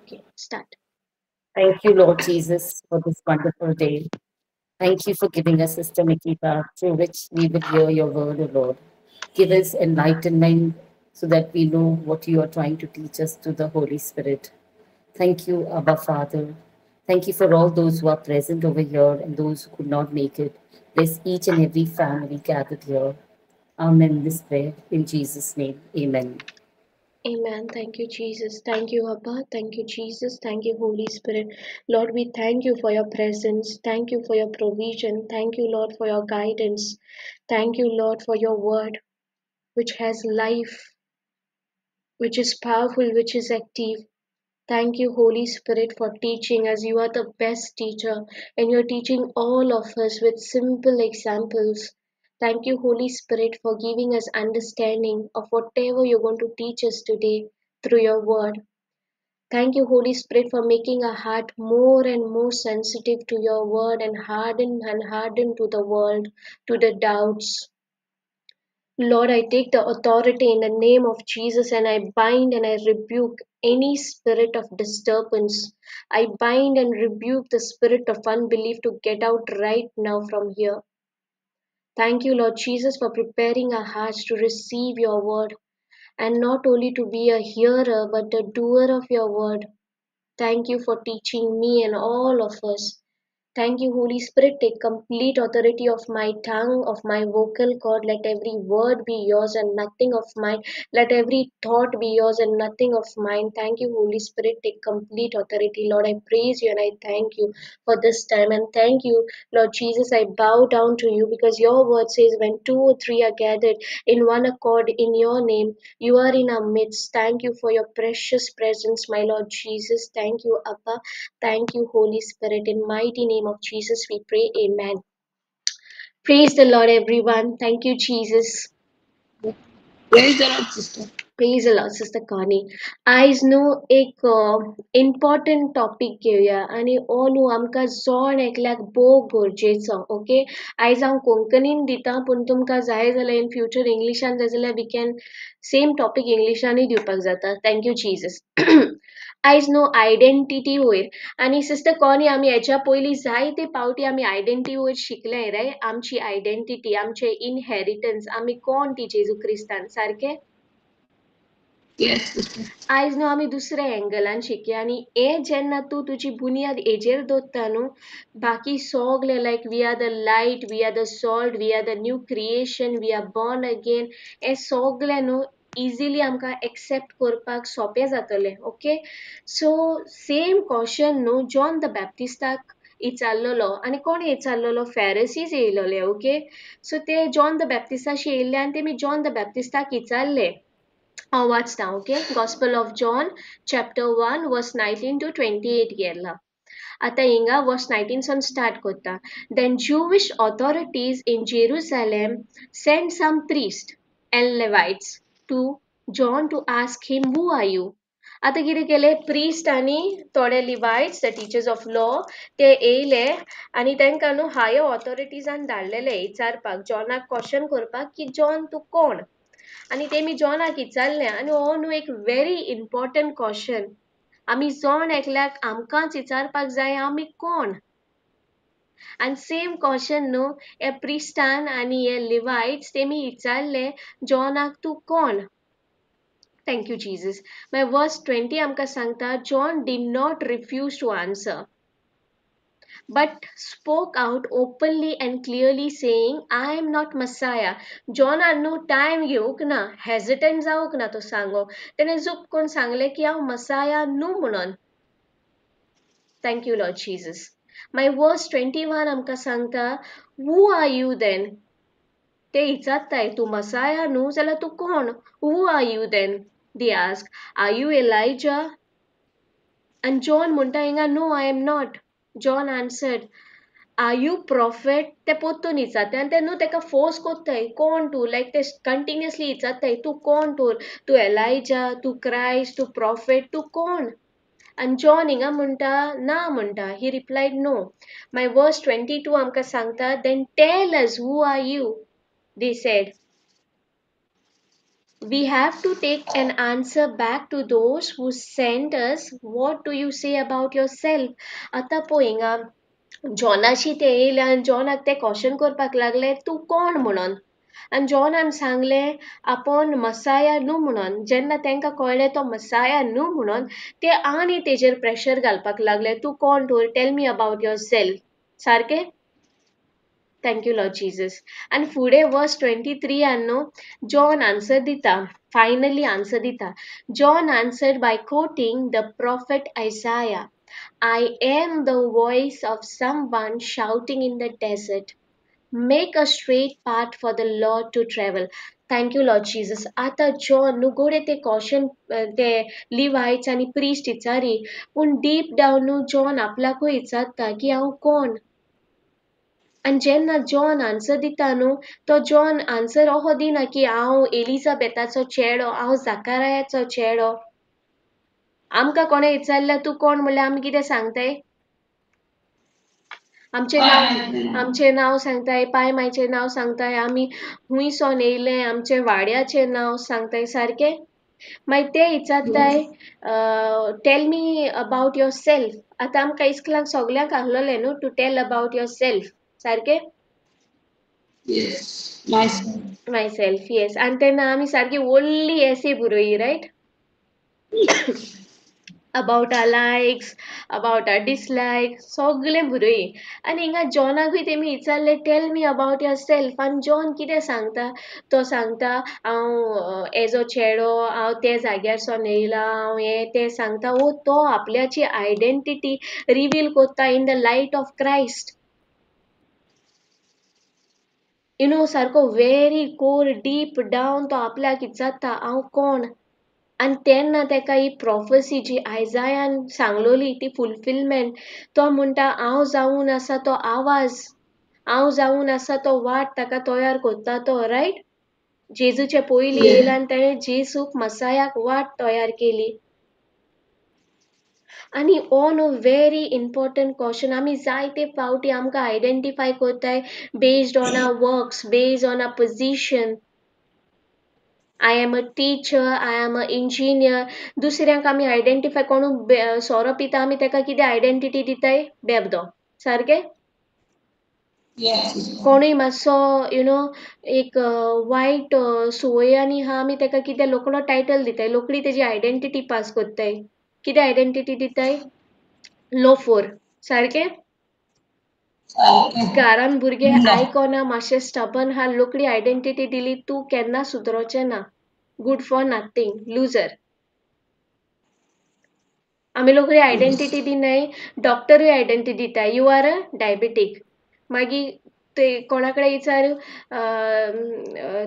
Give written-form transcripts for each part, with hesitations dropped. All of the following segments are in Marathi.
Okay, start. Thank you, Lord Jesus, for this wonderful day. Thank you for giving us Sister Nikita, through which we will hear your word, O Lord. Give us enlightenment so that we know what you are trying to teach us through the Holy Spirit. Thank you, Abba Father. Thank you for all those who are present over here and those who could not make it. Bless each and every family gathered here. Amen. This prayer in Jesus' name. Amen. Amen. Thank you, Jesus. Thank you, Abba. Thank you, Jesus. Thank you, Holy Spirit. Lord, we thank you for your presence. Thank you for your provision. Thank you, Lord, for your guidance. Thank you, Lord, for your word, which has life, which is powerful, which is active. Thank you, Holy Spirit, for teaching as you are the best teacher and you're teaching all of us with simple examples. Thank you, Holy Spirit, for giving us understanding of whatever you're going to teach us today through your word. Thank you, Holy Spirit, for making our heart more and more sensitive to your word and hardened to the world, to the doubts. Lord, I take the authority in the name of Jesus and I bind and I rebuke any spirit of disturbance. I bind and rebuke the spirit of unbelief to get out right now from here. Thank you, Lord Jesus, for preparing our hearts to receive your word and not only to be a hearer but a doer of your word. Thank you for teaching me and all of us. Thank you, Holy Spirit. Take complete authority of my tongue, of my vocal cord. Let every word be yours and nothing of mine. Let every thought be yours and nothing of mine. Thank you, Holy Spirit. Take complete authority. Lord, I praise you and I thank you for this time. And thank you, Lord Jesus. I bow down to you because your word says when two or three are gathered in one accord in your name, you are in our midst. Thank you for your precious presence, my Lord Jesus. Thank you, Abba. Thank you, Holy Spirit. In mighty name of Jesus, we pray. Amen. Praise the Lord, everyone. Thank you, Jesus. Praise the Lord, sister. Praise the Lord, Sister Connie. आयज न्हू एक इम्पॉर्टंट टॉपिक घेवया आनी हो न्हू आमकां जोड एकल्याक भोव गरजेचो ओके आयज हांव कोंकणीन दितां पूण तुमकां जाय जाल्यार इन फ्युचर इंग्लिशान जाय जाल्यार वी कॅन सेम टॉपिक इंग्लिशानूय दिवपाक जाता थँक्यू जीजस आयज न्हू आयडेंटिटी वयर आनी सिस्टर कॉनी आमी हेच्या पयलीं जायते फावटी आमी आयडेंटिटी वयर शिकले रे आमची आयडेंटिटी आमचे इनहेरिटन्स आमी कोण ती जेजू क्रिस्तान सारकें Yes, sister. आयज न्हू आमी दुसऱ्या एंगलान शिकया आनी हे जेन्ना तूं तुजी बुनियाद हेजेर दवरता न्हू बाकी सगळे like we are the light we are the salt we are the new creation we are born again हे सगळे न्हू इजिली आमकां एक्सेप्ट करपाक सोंपें जातलें ओके सो सेम क्वेश्चन न्हू जॉन द बॅप्टिस्टाक इचारलेलो आनी कोण इचारलेलो फॅरसीज येयलेले ओके सो ते जॉन द बॅप्टिस्टाशी येयल्ले आनी तेमी जॉन द बॅप्टिस्टाक इचारले वाचता okay gospel of John chapter 1 verse 19 to 28 गेला आता हिंगा वर्स 19 सन स्टार्ट करता then Jewish authorities in Jerusalem sent some priests and Levites to John to ask him who are you आता कितें केले प्रिस्ट आनी थोडे लिवायट्स द टिचर्स ऑफ लॉ ते येयले आनी तांकां न्हू हायर ऑथॉरिटीजान धाडलेले विचारपाक जॉनाक क्वेश्चन करपाक की जॉन तूं कोण आनी तेमी जॉनाक विचारलें आनी हो न्हू एक व्हेरी इम्पॉर्टंट क्वेश्चन आमी जॉन एकल्याक आमकांच विचारपाक जाय आमी कोण आनी सेम क्वेश्चन न्हू हे प्रिस्टान आनी हे लिवायट्स तेमी विचारले जॉनाक तूं कोण Thank you, Jesus. My verse 20 आमकां सांगता John did not refuse to answer, but spoke out openly and clearly saying, I am not Messiah. John न्हू टाइम घेवंक ना हेजिटेंट जावंक ना तो सांगोक तेणें झूप करून सांगलें की हांव मसाया न्हू म्हणून Thank you, Lord Jesus. My verse 21 आमकां सांगता Who are you then? ते विचारताय तूं मसाया न्हू जाल्यार तूं कोण Who are you then? They ask, Are you Elijah? And John म्हणटा हिंगा No, I am not. John answered, Are you prophet? ते पोत्तून विचारताय आनी ते न्हू तेका फोर्स कोत्ताय कोण तूं लायक ते कंटिन्युअसली विचारताय तूं कोण तूं एलायजा तूं क्रायस्ट तूं प्रॉफेट तूं कोण And John हिंगा म्हणटा ना म्हणटा he replied no. My verse 22 आमकां सांगता Then tell us who are you? They said, we have to take an answer back to those who sent us. What do you say about yourself? आता पळय हिंगा जॉनाशी ते येयले आनी जॉनाक ते क्वेश्चन करपाक लागले तूं कोण म्हणून आनी जॉनान सांगलें आपूण मसाया न्हू म्हणून जेन्ना तांकां कळ्ळें तो मसाया न्हू म्हणून ते आनी तेजेर प्रेशर घालपाक लागले तूं कोण तर tail me about yourself सारकें Thank you, Lord Jesus. And फुडें verse 23 न्हू John answer दिता finally answer दिता John answered by quoting the prophet Isaiah. I am the voice of someone shouting in the desert. Make a straight path for the Lord to travel. Thank you, Lord Jesus. आता जॉन न्हू गोडे ते क्वेश्चन ते लिवायट्स आनी प्रिस्ट विचारी पूण डीप डावन न्हू जॉन आपल्याकूय विचारता की हांव कोण आनी जेन्ना जॉन आन्सर दिता न्हू तो जॉन आन्सर अहो दिना की हांव एलिझाबेथाचो चेडो हांव जाकारायाचो चेडो आमकां कोणें विचारल्यार तूं कोण म्हणल्यार आमी कितें सांगताय आमचें नांव सांगताय पाय मायचें नांव सांगताय आमी हुंयसोन येयले आमचे वाड्याचें नांव सांगताय सारकें मागीर ते विचारताय tell me about yourself आतां आमकां इस्कलांक सगल्यांक आहलोलें न्हू to tell about yourself सारकें Yes. Myself. myself yes and then आमी सारकी व्हडली essay बरोयली right about our likes about our dislikes सगळें बरोयली आनी हिंगा जॉनाकूय तेमी विचारलें tail me about your self आनी जॉन कितें सांगता तो सांगता हांव एजो चेडो हांव ते जाग्यारसून येयला हांव हें तें सांगता वो तो आपल्याची आयडेंटिटी रिवील कोत्ता in the light of Christ you know सारको very core deep down तो आपल्याक विचारता हांव कोण आनी तेन्ना तेका ही प्रोफेसी जी आयजायान सांगलोली ती फुलफिलमेंट तो म्हणटा हांव जावन आसा तो आवाज हांव जावन आसा तो वाट ताका तयार कोत्ता तो रायट जेजूचे पयलीं येयला आनी ताणें जेजूक मसायाक वाट तयार केली आनी हो न्हू व्हेरी इम्पॉर्टंट क्वेश्चन आमी जायते फावटी आमकां आयडेंटिफाय कोत्ताय based on our works based on our position I am a teacher, I am a engineer. दुसऱ्यांक आमी आयडेंटिफाय कोणू सोरो पिता आमी तेका कितें आयडेंटिटी दिताय बेबदो सारकें Yes. कोणूय मातसो यू नो एक वायट सुवयांनी आहा आमी तेका कितें लोकलो टायटल दिताय लोकडी तेजी आयडेंटिटी पास कोत्ताय कितें आयडेंटिटी दिताय लोफोर सारकें घरान भुरगे आयकोना मातशें स्टबन हा लोकडी आयडेंटिटी दिली तूं केन्ना सुदरोचें ना गुड फॉर नथींग लुजर आमी लोकडी आयडेंटिटी दिनाय डॉक्टरूय आयडेंटिटी दिताय यू आर अ डायबेटीक मागीर ते कोणा कडेन विचार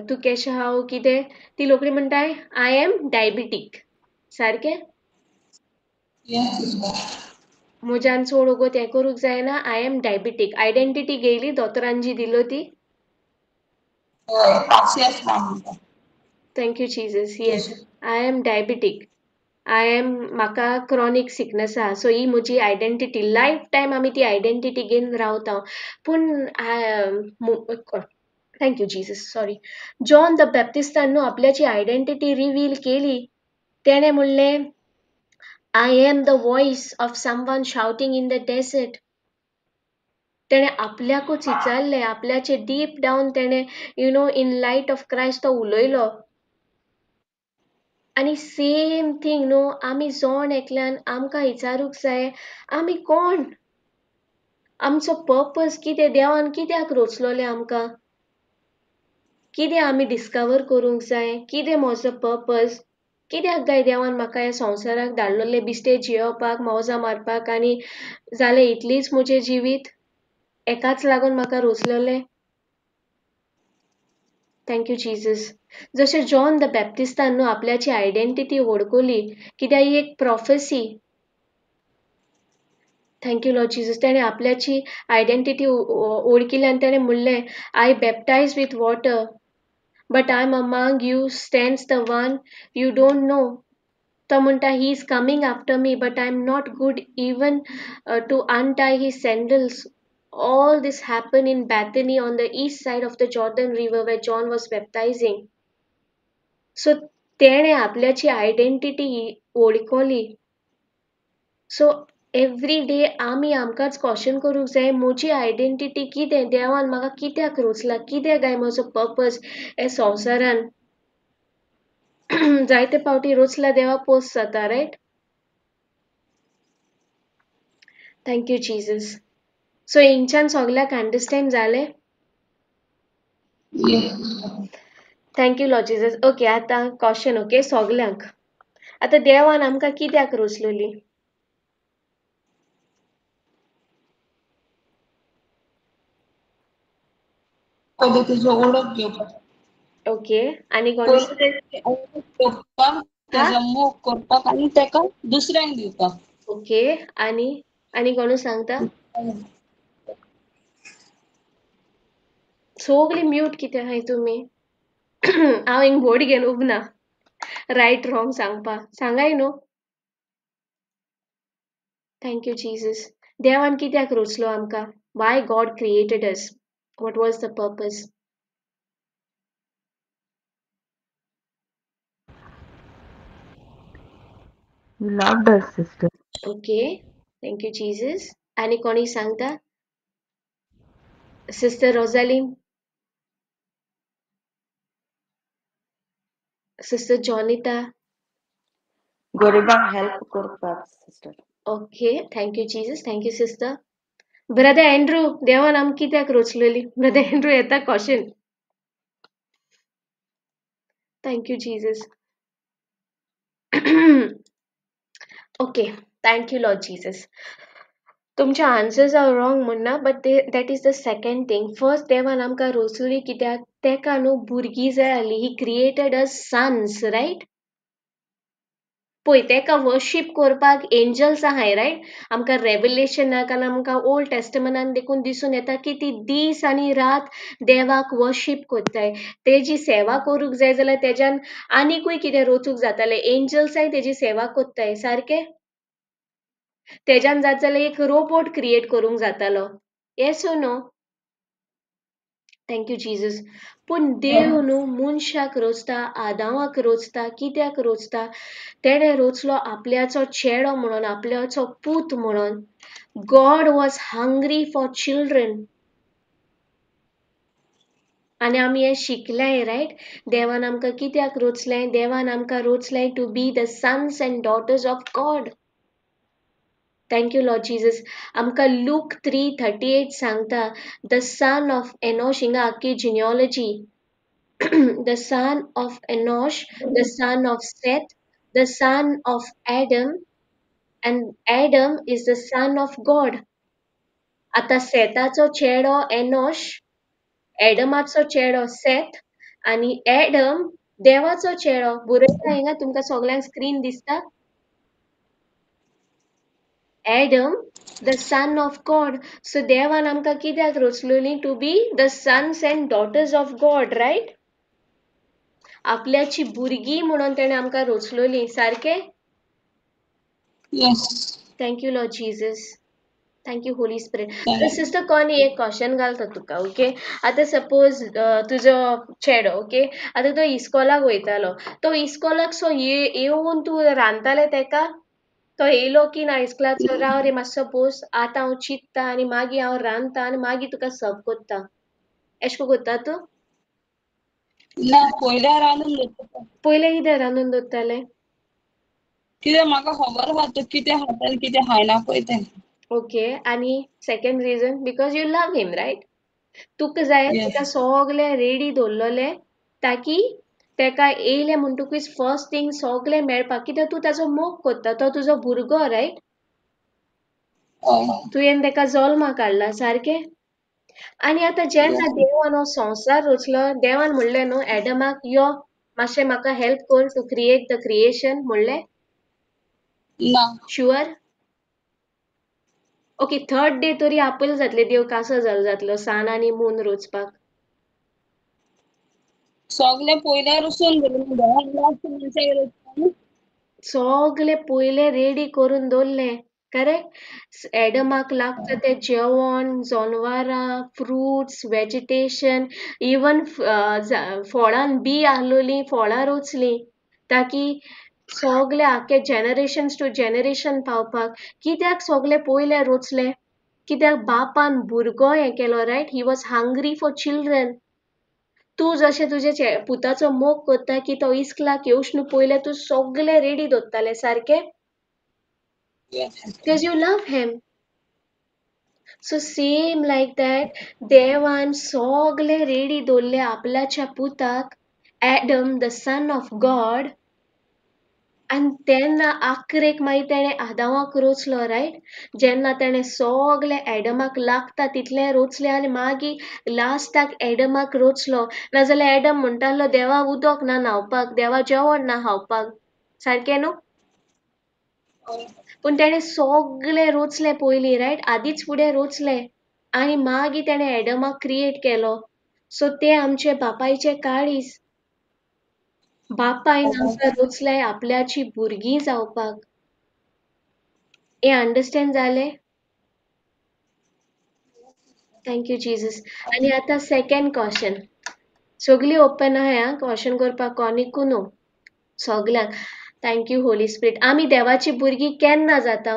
तूं केशें हांव कितें ती लोकडी म्हणटाय आय एम डायबेटीक सारकें Yes. म्हज्यान चड ओगोत हें करूंक जायना आय एम डायबेटीक आयडेंटिटी घेयली दोतोरान जी दिलो ती Yes, ma'am. Thank you Jesus yes I am diabetic I am म्हाका क्रॉनीक सिकनस आहा सो ही म्हजी आयडेंटिटी लायफ टायम आमी ती आयडेंटिटी घेवन रावता पूण thank you Jesus sorry John the बॅप्टिस्टान न्हू आपल्याची आयडेंटिटी रिवील केली तेणें म्हणलें I am the voice of someone shouting in the desert. तेणे आपल्याकूच विचारलें आपल्याचे डीप डावन तेणे you know in light of Christ तो उलयलो आनी सेम थिंग न्हू आमी जोण एकल्यान आमकां विचारूंक जाय आमी कोण आमचो पर्पज कितें देवान कित्याक रचलोलें आमकां कितें आमी डिस्कवर करूंक जाय कितें म्हजो पर्पज कित्याक गाय देवान म्हाका ह्या संवसाराक धाडलोलें बिश्टें जियोवपाक मौजा मारपाक आनी जालें इतलीच म्हजें जिवीत एकाच लागून म्हाका रचलोलें थँक यू जीजस जशें जॉन द बॅप्टिस्टान न्हू आपल्याची आयडेंटिटी वळखली कित्याक ही एक prophecy thank you Lord Jesus तेणें आपल्याची आयडेंटिटी वळखली आनी तेणें म्हणलें I baptize with water But I'm among you stands the one you don't know. तो म्हणटा he is coming after me, but I'm not good even to untie his sandals. All this happened in Bethany on the east side of the Jordan River where John was baptizing. So तेणे आपल्याची आयडेंटिटी ओळखली. सो एवरी डे आमी आमकांच क्वेश्चन करूंक जाय म्हजी आयडेंटिटी कितें, देवान म्हाका कित्याक रचला, कितें काय म्हजो पर्पज हे संवसारान. जायते फावटी रचला देवा पोस्ट जाता, रायट. Thank you Jesus. सो हिंगच्यान सगळ्याक अंडरस्टँड जालें. Yes, sister. Thank you Lord Jesus. Okay, आतां क्वेश्चन. ओके, सगल्यांक आतां देवान आमकां कित्याक रचलोली. पहिले तेची ओळख घेवपाक. ओके, आनी कोणी पहिले तेची ओळख घेवपाक, तेजो मोग करपाक आनी तेका दुसऱ्यांक दिवपाक. ओके, आनी कोण सांगता. सगळी म्यूट कितें आहाय तुमी. हांव हिंग बोर्ड घेवन उबना रायट रॉंग सांगाय न्हू. Thank you Jesus. देवान कित्याक रचलो आमकां. Why God created us. What was the purpose. You loved us, sister. Okay, thank you Jesus. आनी कोणी सांगता. Sister Rosaline, sister Jonita. गरिबांक हेल्प करपाक, sister. Okay, thank you Jesus. Thank you sister. Brother Andrew, देवान आमकां कित्याक रचलेली. ब्रदर एंड्रू येता question. Thank you Jesus. Okay, thank you Lord Jesus. तुमचे आन्सर्स आर रॉंग म्हणना, but that is the second thing. First देवान आमकां रचली कित्याक तेका न्हू भुरगीं जाय आसली. He created us sons, right. पळय तेका वर्शीप करपाक एंजल्स आहाय, रायट. आमकां रेवलेशनाक आनी आमकां ओल्ड टेस्टमनान देखून दिसून येता की ती दीस आनी रात देवाक वर्शीप करताय. तेजी सेवा करूंक जाय जाल्यार तेज्यान आनीकूय कितें रचूंक जातालें. एंजल्साय तेजी सेवा करताय, सारकें. तेज्यान जात जाल्यार एक रोबोट क्रिएट करूंक जातालो. येस ओ नो. Thank you Jesus. पूण देव न्हू मनशाक रचता, आदामाक रचता. कित्याक रचता. तेणे रचलो आपल्याचो चेडो म्हणून, आपल्याचो पूत म्हणून. God was hungry for children. आनी आमी हें शिकलें, रायट. देवान आमकां कित्याक रचलें. देवान आमकां रचलें to be the sons and daughters of God. Thank you Lord Jesus. आमकां लूक 3:38 सांगता द सन ऑफ एनोश. हिंगा आख्खी genealogy. The son of Enosh, the son of Seth, the son of Adam, and Adam is the son of God. आता सेताचो चेडो एनोश, एडमाचो चेडो सेथ, आनी एडम देवाचो चेडो. बरयता हिंगा तुमकां सगळ्यांक स्क्रीन दिसता. Adam, the son of God. So देवान आमकां कित्याक रचलोली. To be the sons and daughters of God, right. आपल्याची भुरगीं म्हणून तेणे आमकां रचलोली, सारकें. Yes. Thank you Lord Jesus. Thank you Holy Spirit. आतां सिस्टर कोणी एक क्वेश्चन घालता तुका. ओके, आतां सपोज तुजो चेडो, ओके, आतां तो इस्कॉलाक वयतालो. तो इस्कॉलाक सो येवन तूं रांदतालें तेका. तो येयलो की ना इस्कॉलाचो, राव रे मातसो बोस, आतां हांव चिंत्ता आनी मागीर हांव रांदता आनी मागीर तुका सर्व करता. एशें को करता तूं. ना पयल्या रांदून दवरता. पयलें कितें रांदून दवरतालें. कित्याक म्हाका खबर आहा तूं कितें खाता आनी कितें खायना पळय तें. ओके, आनी second reason because you love him, right. तुका जाय Yes. तेका सगळें रेडी दवरलेलें ताकी तेका येयलें म्हणटकूच फर्स्ट थिंग सगळें मेळपाक. कित्याक तूं ताचो मोग करता. तो तुजो भुरगो, रायट. हय. तुवें तेका जल्माक हाडला, सारकें. आनी आतां जेन्ना देवान हो संवसार रचलो, देवान म्हणलें न्हू एडमाक यो मातशें म्हाका हेल्प कर टू क्रिएट द क्रिएशन म्हणलें. ना. शुअर. ओके, थर्ड डे तरी आपयल जातलें देव कासो जातलो सान आनी मून रचपाक. सगळें पयल्या रचून दवरलें. सगळें पयलें रेडी करून दवरलें. करेक्ट एडमाक लागता ते जेवण जनवारां फ्रुट्स वेजिटेशन इवन फळान बी आहलोलीं फळां रोचलीं ताकी सगळे आख्खे जनरेशन्स टू जनरेशन पावपाक कित्याक सगळे पयले रोचले कित्याक बापान भुरगो हें केलो right he was hungry for children तूं जशें तुजे पुताचो मोग कोत्ता की तो इस्कलाक येवच न्हू पयले तूं सगळे रेडी दवरताले सारकें because you love him. So same like that, देवान सगळे रेडी दवरले आपल्याच्या पुताक Adam, the son of God, and तेन्ना आखरेक मागीर तेणें आदामाक रोचलो रायट जेन्ना तेणें सगळे एडमाक लागता तितलें रोचलें आनी मागीर लास्टाक एडमाक रोचलो नाजाल्यार एडम म्हणटालो देवा उदक ना न्हांवपाक देवा जेवण ना खावपाक सारकें न्हू पूण तेणें सगळे रोचले पयलीं रायट आदींच फुडें रोचले आनी मागीर तेणें एडमाक क्रिएट केलो सो ते आमचे बापायचे काळीज बापायन आमकां रोचले आपल्याची भुरगीं जावपाक हें अंडरस्टँड जालें थँक्यू जिजस आनी आतां सेकंड क्वेश्चन सगळीं ओपन आहाय क्वेश्चन करपाक कोणीकू न्हू सगल्यांक थँक्यू होली स्पिरीट आमी देवाची भुरगीं केन्ना जाता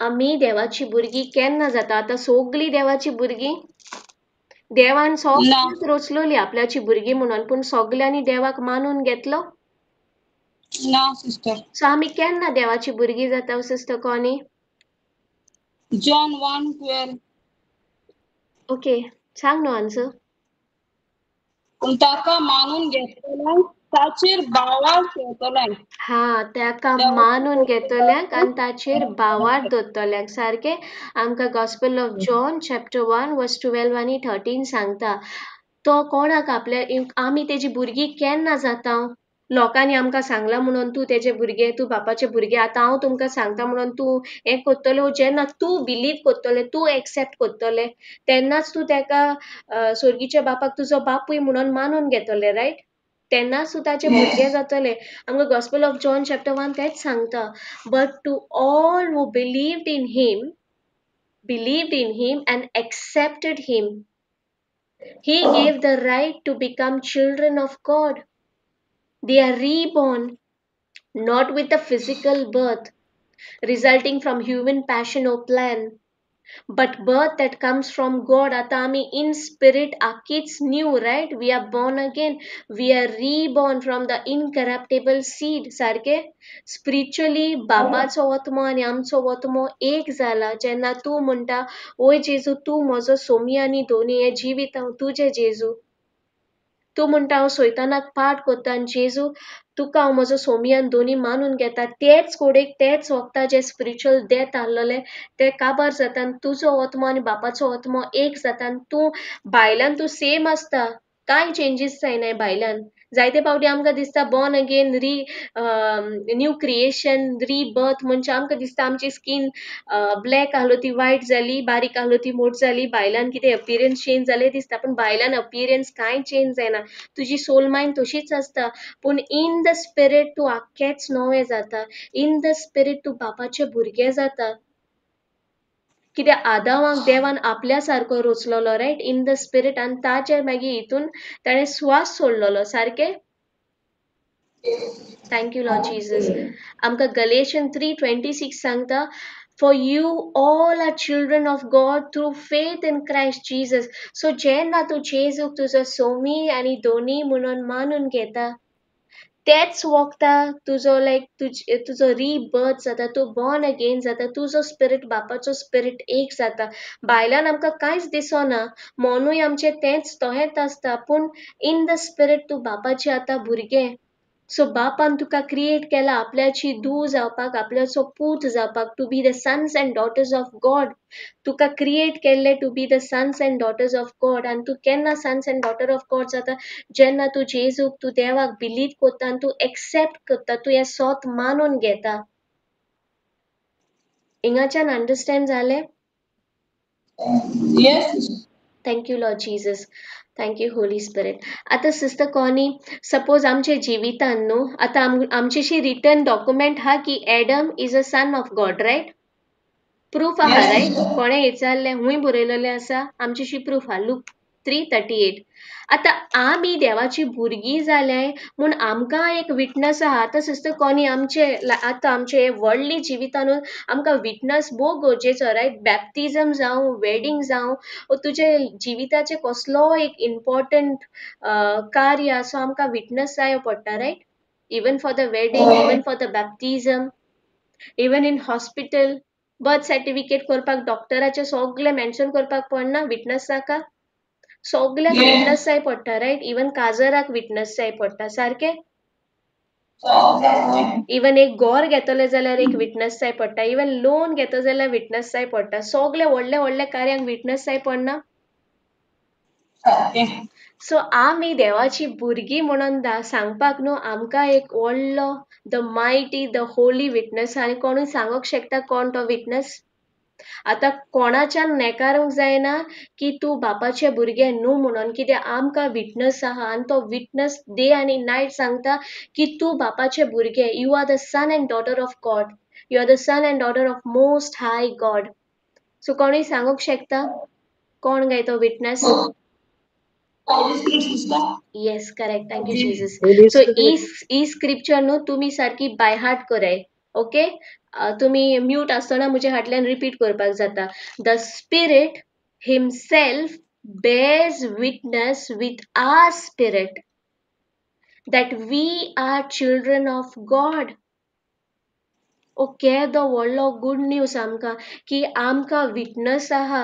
आमी देवाची भुरगीं केन्ना जाता आतां सगळीं देवाची भुरगीं देवान सगळ्यांक रोचलोली आपल्याची भुरगीं म्हणून पूण सगल्यांनी देवाक मानून घेतलो ना सिस्टर सो आमी केन्ना देवाची भुरगीं जाता सिस्टर कोणी जॉन 1:12 ओके सांग न्हू आन्सर पूण ताका मानून घेतलेल्या ताचेर बावार ठेवतले हा ताका मानून घेतल्यांक आनी ताचेर बावार दवरतल्यांक सारकें आमकां गॉस्पेल ऑफ जॉन चॅप्टर 1 वर्स 12 आनी 13 सांगता तो कोणाक आपल्या आमी तेजी भुरगीं केन्ना जाता लोकांनी आमकां सांगलां म्हणून तूं तेजे भुरगे तूं बापाचे भुरगे आतां हांव तुमकां सांगता म्हणून तूं हें कोत्तलो जेन्ना तूं बिलीव कोत्तलें तूं एक्सेप्ट कोत्तलें तेन्नाच तूं तेका स्वर्गीच्या बापाक तुजो बापूय म्हणून मानून घेतलें रायट तेन्नाच तूं ताचे भुरगे जातले आमकां गॉस्पेल ऑफ जॉन चॅप्टर 1 तेच सांगता but to all who believed in him and accepted him he gave the right to become children of God. They are reborn not with a physical birth resulting from human passion or plan but birth that comes from God. Ata ami in spirit akits new, right? We are born again. We are reborn from the incorruptible seed. सारखे spiritually बाबाचो आत्मो आनी आमचो आत्मो एक जाला जेन्ना तूं म्हणटा ओय जेजू तूं म्हजो सोमी आनी दोनी हे जिवीत हांव तुजें जेजू तूं म्हणटा हांव सैतानाक पाट कोत्ता आनी जेजू तुका हांव म्हजो सोमी आनी दोनी मानून घेता तेच कोडेक तेच वखदां जे स्पिरिच्युअल डेथ आहलोले ते काबार जाता आनी तुजो आत्मो आनी बापाचो आत्मो एक जाता आनी तूं भायल्यान तूं सेम आसता कांय चेंजीस जायनाय भायल्यान जायते फावटी आमकां दिसता born again new creation rebirth म्हणजे आमकां दिसता आमची स्कीन ब्लॅक आहलो ती वायट जाली बारीक आहलो ती मोठ जाली भायल्यान कितें अपियरन्स चेंज जाले दिसता पूण भायल्यान अपियरन्स कांय चेंज जायना तुजी सोल मायंड तशीच आसता पूण इन द स्पिरीट तूं आख्खेच नवें जाता इन द स्पिरीट तूं बापाचें भुरगें जाता कित्याक आदामाक देवान आपल्या सारको रोचलोलो रायट इन द स्पिरीट आनी ताचे मागीर हितून ताणें स्वास सोडलोलो सारकें थँक्यू लॉर्ड जीजस आमकां गलेशियन 3:26 सांगता For you all are children of God through faith in Christ Jesus. So जेन्ना तूं जेजूक तुजो सोमी आनी दोनी म्हणून मानून घेता तेच वखदा तुजो तुजो रीबर्थ जाता तूं बॉर्न अगेन जाता तुजो स्पिरीट बापाचो स्पिरीट एक जाता भायल्यान आमकां कांयच दिसना मनूय आमचें तेंच तोहेंच आसता पूण इन द स्पिरीट तूं बापाचें आतां भुरगें सो बापान तुका क्रिएट केला आपल्याची धूव जावपाक आपल्याचो पूत जावपाक to be the sons and daughters of God तुका क्रिएट केल्ले to be the sons and daughters of God आनी तूं केन्ना sons and daughter of God जाता जेन्ना तूं जेजूक तूं देवाक बिलीव कोत्ता आनी तूं एक्सेप्ट कोत्ता तूं हें सोत मानून घेता हिंगाच्यान अंडरस्टँड जालें Yes. Thank you, Lord Jesus. Thank you Holy spirit. आता सिस्टर कॉनी, सपोज आमचे जिवितान न्हू आता आमचेशी रिटर्न डॉक्युमेंट हा की Adam is a son of God, right? Proof आहा, रायट? कोणे विचारले हुंय बरयलेले आसा, आमचेशी प्रूफ हा. लूक 3:38. आता आमी देवाची भुरगीं जाले म्हूण आमकां एक विटनस आहा. आतां सिस्टर कॉनी आमचे वर्ल्डली जिवितानूय आमकां विटनस भोव गरजेचो, रायट? बॅप्तिजम जावं, वेडिंग जावं, तुजे जिविताचे कसलो एक इम्पॉर्टंट कार्य आसा, आमकां विटनस जायो पडटा, right? Even for the wedding, even for the baptism, even in hospital, birth certificate करपाक डॉक्टराचे सगळे मेन्शन करपाक पडना विटनस जाका. सगळ्याक विटनस जाय पडटा, रायट? इवन काजराक विटनस जाय पडटा, सारके? इवन एक घर घेतले जाल्यार एक विटनस जाय पडटा, इवन लोन घेता जाल्यार विटनस जाय पडटा. सगळे व्हडले व्हडले कार्यांक विटनस जाय पडना. सो आमी देवाची भुरगीं म्हणून सांगपाक न्हू आमकां एक व्हडलो the mighty the Holy witness आनी कोणूय सांगूंक शकता कोण तो विटनस? आता कोणाच्यान नेकारूंक जायना की तूं बापाचे भुरगे न्हू म्हणून, कित्याक आमकां विटनस आहा आनी तो विटनस डे आनी नायट सांगता की तूं बापाचे भुरगे. You are the son and daughter of God, you are the son and daughter of most high God. So कोणूय सांगूंक शकता कोण गाय तो witness? Yes, correct. Thank you Jesus. So ई स्क्रिप्चर न्हू तुमी सारकी बाय हार्ट कराय, ओके? तुमी म्यूट आसतना म्हजे फाटल्यान रिपीट करपाक जाता. The spirit himself bears witness with our spirit that we are children of God. Okay, the व्हडलो गुड न्यूज आमकां की आमकां विटनस आहा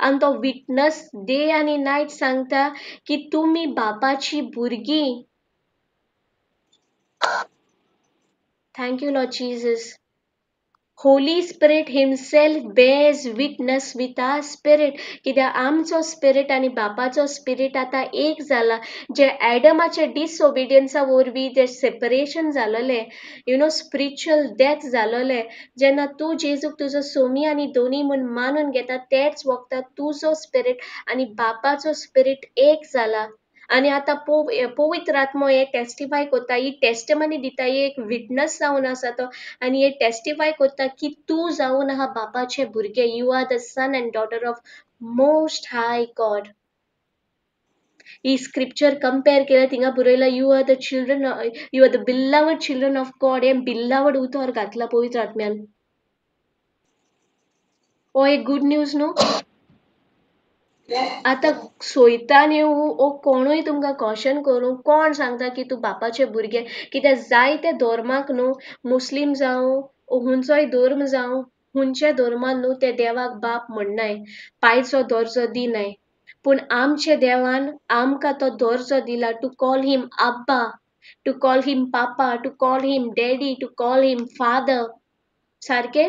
आनी तो विटनस डे आनी नायट सांगता की तुमी बापाची भुरगीं. Thank you Lord Jesus. Holy spirit himself bears witness with our spirit. कित्याक आमचो स्पिरिट आनी बापाचो स्पिरिट आतां एक जाला. जे एडमाचे डिसओबिडियन्सा वरवीं जे सेपरेशन जालोले, यू नो, स्पिरिच्युअल डेथ जालोले, जेन्ना तूं जेजूक तुजो सोमी आनी दोनी म्हूण मानून घेता तेच वखदां तुजो स्पिरिट आनी बापाचो स्पिरिट एक जाला. आनी आतां पवित्र आत्मो हे टेस्टिफाय करता, ही टेस्टमनी दिता, ही एक विटनस जावन आसा तो, आनी हे टेस्टिफाय करता की तूं जावन आहा बापाचे भुरगे. You are the son and daughter of most high God. ही स्क्रिप्चर कंपेर केल्यार थिंगा बरयला you are the children, you are the beloved children of God. हे बिलावड उतर घातला पवित्र आत्म्यान. हो एक गुड न्यूज न्हू. आतां सोयतान येवं ओ कोणूय तुमकां क्वेश्चन करूं, कोण सांगता की तूं बापाचे भुरगे? कित्याक जायते धर्माक न्हू, मुस्लीम जावं हुंचोय धर्म जावं, हुंचे धर्मान न्हू ते देवाक बाप म्हणनाय, पायचो दर्जो दिनाय. पूण आमचे देवान आमकां तो दर्जो दिला to call him Abba, to call him papa, to call him daddy, to call him father. सारके?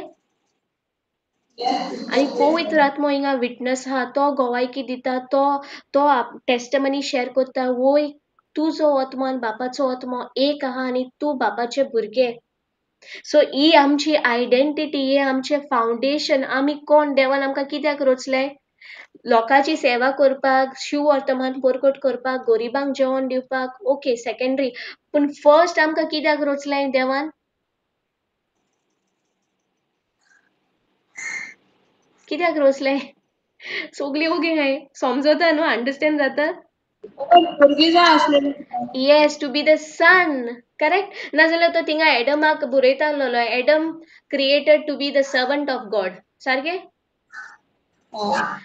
आनी पवित्र आत्मो हिंगा विटनस आहा, तो गोवायकी दिता, तो टेस्टमनी शेअर करता. वय तुजो आत्मो आनी बापाचो आत्मो एक आहा आनी तूं बापाचे भुरगे. सो ही आमची आयडेंटिटी, हे आमचे फाउंडेशन. आमी कोण? देवान आमकां कित्याक रचले? लोकांची सेवा करपाक, शिव वर्तमान परकोट करपाक, गरिबांक जेवण दिवपाक. Okay, secondary. पूण फर्स्ट आमकां कित्याक रचलें देवान? कित्याक रचलें? सगळी ओगी हाय, समजता न्हू, अंडरस्टँड जाता? Yes, to be the son, correct? नाजाल्यार तो थिंगा एडमाक बरयतालो, Adam created to be the servant of God. सारके?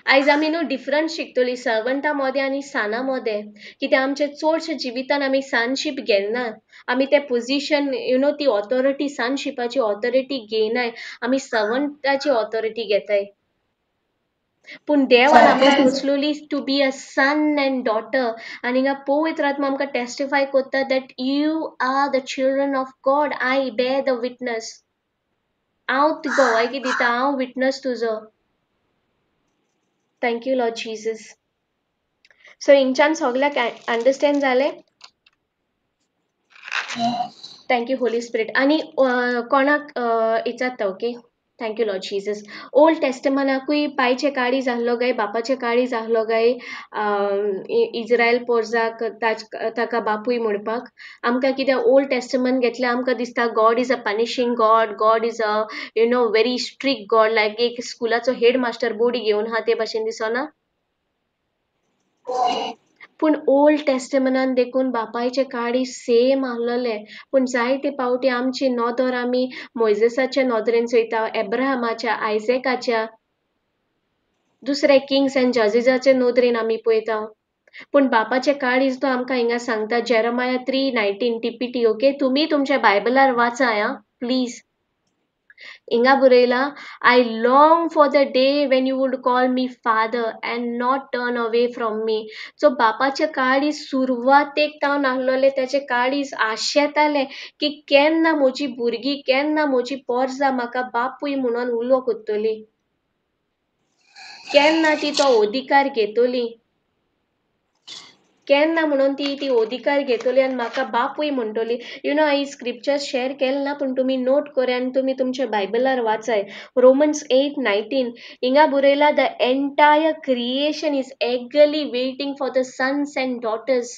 आयज आमी न्हू डिफरन्स शिकतली सर्वंटा मदें आनी साना मदें. कित्याक आमचे चडशे जिवितान आमी सनशीप घेना. आमी ते पोजिशन, यू नो, ती ऑथॉरिटी, सनशिपाची ऑथॉरिटी घेयनाय. आमी सर्वंटाची ऑथॉरिटी घेताय. पूण देवान आमकां रचलोली to be a son and daughter. आनी हिंगा पवित्र आत्मा आमकां टेस्टिफाय करता that you are the children of God. I bear the witness. हांव गोवायकी दिता, हांव विटनस तुजो. Thank you Lord Jesus. सो हिंगच्यान सगळ्याक अंडरस्टँड जालें? Thank you Holy spirit. आनी कोणाक विचारता, okay? Thank you Lord Jesus. Old टेस्टमनाकूय पायचे काळी जाहलो गाय, बापाचे काळी जाहलो गाय, इज्रायल पोरजाक ताका बापूय म्हणपाक. आमकां कितें ओल्ड टेस्टमन घेतल्यार आमकां दिसता God is a punishing God, God is a very strict God, like एक स्कुलाचो हेड मास्टर बोडी घेवन हा ते भाशेन दिसना. पूण ओल्ड टेस्टमनान देखून बापायचे काळी सेम आहलोले. पूण जायते पावटी आमची नोदर आमी मोइजेसाच्या नोदरेन चोयता, एब्राहमाच्या, आयझॅकाच्या, दुसरे किंग्स एंड जजीसाचे नोदरेन आमी पळयता. पूण बापाचे काळीज तो आमकां हिंगा सांगता जेरमाया 3:19 TPT. ओके, तुमी तुमच्या बायबलार वाचाय आं प्लीज. हिंगा बरयला, I long for the day when you would call me father and not turn away from me. So बापाचे काळी सुरवातेक जावन आहलोले त्याचे काळीज आशेताले की केन्ना म्हजी भुरगीं, केन्ना म्हजी पोरसां म्हाका बापूय म्हणून उलो कोत्तली, केन्ना ती तो अधिकार घेतली, केन्ना म्हणून ती अधिकार घेतली आनी म्हाका बापूय म्हणटली. हांवें स्क्रिप्चर्स शेअर केले ना, पूण तुमी नोट करात आनी तुमी तुमच्या बायबलार वाचाय. रोमन्स 8:19 हिंगा बरयला, the entire creation is eagerly waiting for the sons and daughters.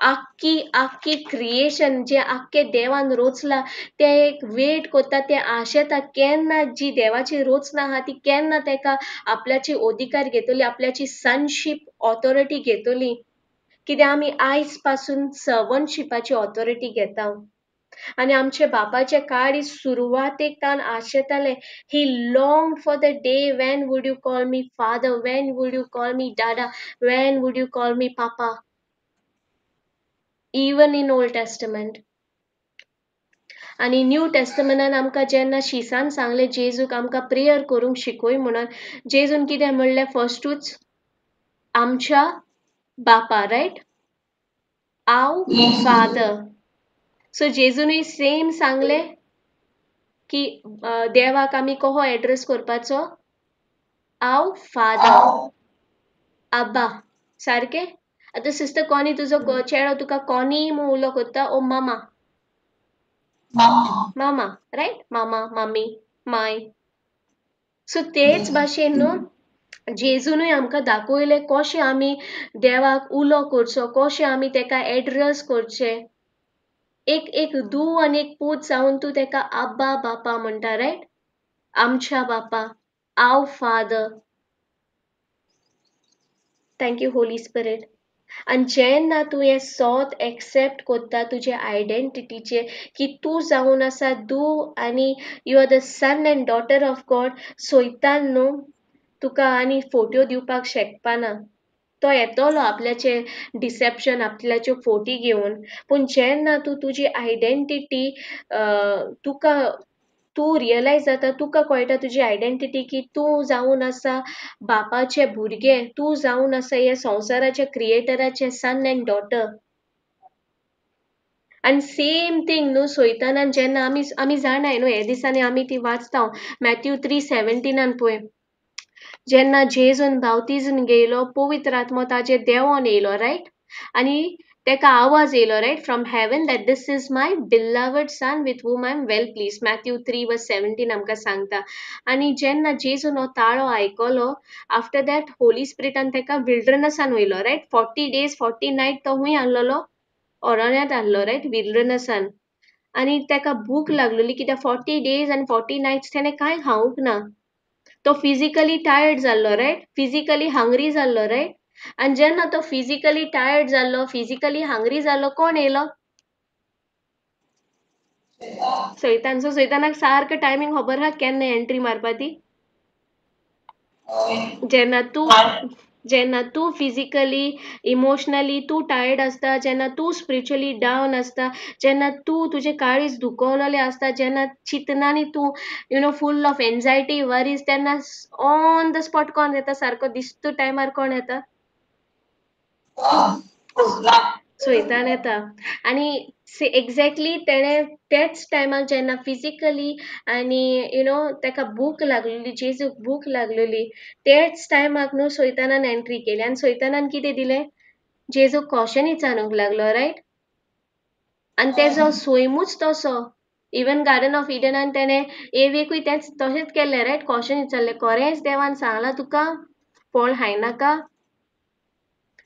आख्खी क्रिएशन जे आख्खे देवान रोचला ते एक वेट कोत्ता, ते आशेता केन्ना जी देवाची रोचना आहा ती केन्ना तेका आपल्याची अधिकार घेतली, आपल्याची सनशिप ऑथॉरिटी घेतली. कित्याक आमी आयज पासून सर्वंटशिपाची ऑथॉरिटी घेता. आनी आमचे बापाचे काळी सुरवातेक तान आशेताले, he long for the day when would you call me father, when would you call me dada, when would you call me papa. Even in Old Testament. आनी न्यू टेस्टमेंटान आमकां जेन्ना शिसान सांगले जेजूक आमकां प्रेयर करूंक शिकय म्हणून, जेजून कितें म्हणलें फर्स्टूच, आमच्या बापा, रायट, आव फादर. सो जेजूनय सेम सांगले की देवाक आमी कहो एड्रेस करपाचो, आव फादर, आब्बा, सारके. आतां सिस्टर कॉनी तुजो चेडो तुका कॉनी म्हूण उलो कोत्ता, ओ मामा, मामा, रायट, मामा, मामी, माय. सो तेच भाशेन न्हू जेजूनय आमकां दाखयले कशें आमी देवाक उलो करचो, कशें आमी तेका एड्रेस करचे. एक धू आनी एक पूत जावन तूं तेका आब्बा बापा म्हणटा, रायट, आमच्या बापा, आव फादर. Thank you Holy spirit. आनी जेन्ना तूं हें सोत एक्सेप्ट कोत्ता तुजे आयडेंटिटीचे की तूं जावन आसा तूं आनी you are the son and daughter of God, सोयतान न्हू तुका आनी फोट्यो दिवपाक शकपाना. तो येतलो आपल्याचे डिसेप्शन, आपल्याच्यो फोटी घेवन. पूण जेन्ना तूं तुजी आयडेंटिटी तुका तूं रियलायज जाता, तुका कळटा तुजी आयडेंटिटी की तूं जावन आसा बापाचे भुरगे, तूं जावन आसा ह्या संवसाराच्या क्रिएटराचे सन एंड डॉटर. आनी सेम थिंग न्हू सोयतानान जेन्ना आमी जाणाय न्हू हे दिसांनी आमी ती वाचता मॅथ्यू 3:17 पळय, जेन्ना जेजून बावतिजन घेयलो, पवित्र आत्मो ताजेर देंवोन येयलो, रायट, आनी तेका आवाज येयलो, right, from heaven, that this is my beloved son with whom I am well pleased. Matthew 3:17 आमकां सांगता. आनी जेन्ना जेजून हो ताळो आयकलो, आफ्टर दॅट होली स्पिरिटान तेका विल्डरनसान वयलो, रायट, 40 days 40 nights तो हूंय आहलोलो, अरण्यांत आहलो, रायट, विल्डरनसान. आनी तेका भूक लागलोली कित्याक 40 days and 40 nights तेणें कांय खावंक ना. तो फिजिकली टायर्ड जाल्लो, रायट, फिजिकली हंग्री जाल्लो, रायट. आनी जेन्ना तो फिजिकली टायर्ड जाल्लो, फिजिकली हंग्री जाल्लो, कोण येयलो? सैतान. सो सैतानाक सारको टायमींग खबर आहा केन्ना एंट्री मारपा ती? जेन्ना तूं फिजिकली, इमोशनली तूं टायर्ड आसता, जेन्ना तूं स्पिरिच्युअली डावन आसता, जेन्ना तूं तुजे काळीज दुखवलेले आसता, जेन्ना चिंतनांनी तूं फूल ऑफ एन्झायटी, वरीज, तेन्ना ऑन द स्पॉट कोण येता? सारको दिसतो टायमार कोण येता? सैतान येता. आनी एक्झॅक्टली तेच टायमार जेन्ना फिजिकली आनी तेका भूक लागलेली, जेजूक भूक लागलेली, तेच टायमाक न्हू सैतानान एंट्री केली. आनी सैतानान कितें दिलें? जेजूक क्वेशन विचारूंक लागलो, रायट. आनी तेजो सैमूच तसो, इवन गार्डन ऑफ इडनान तेणे एवेकूय तेच तशेंच केल्लें रायट क्वेश्चन विचारलें खरेंच देवान सांगलां तुका फळ खायनाका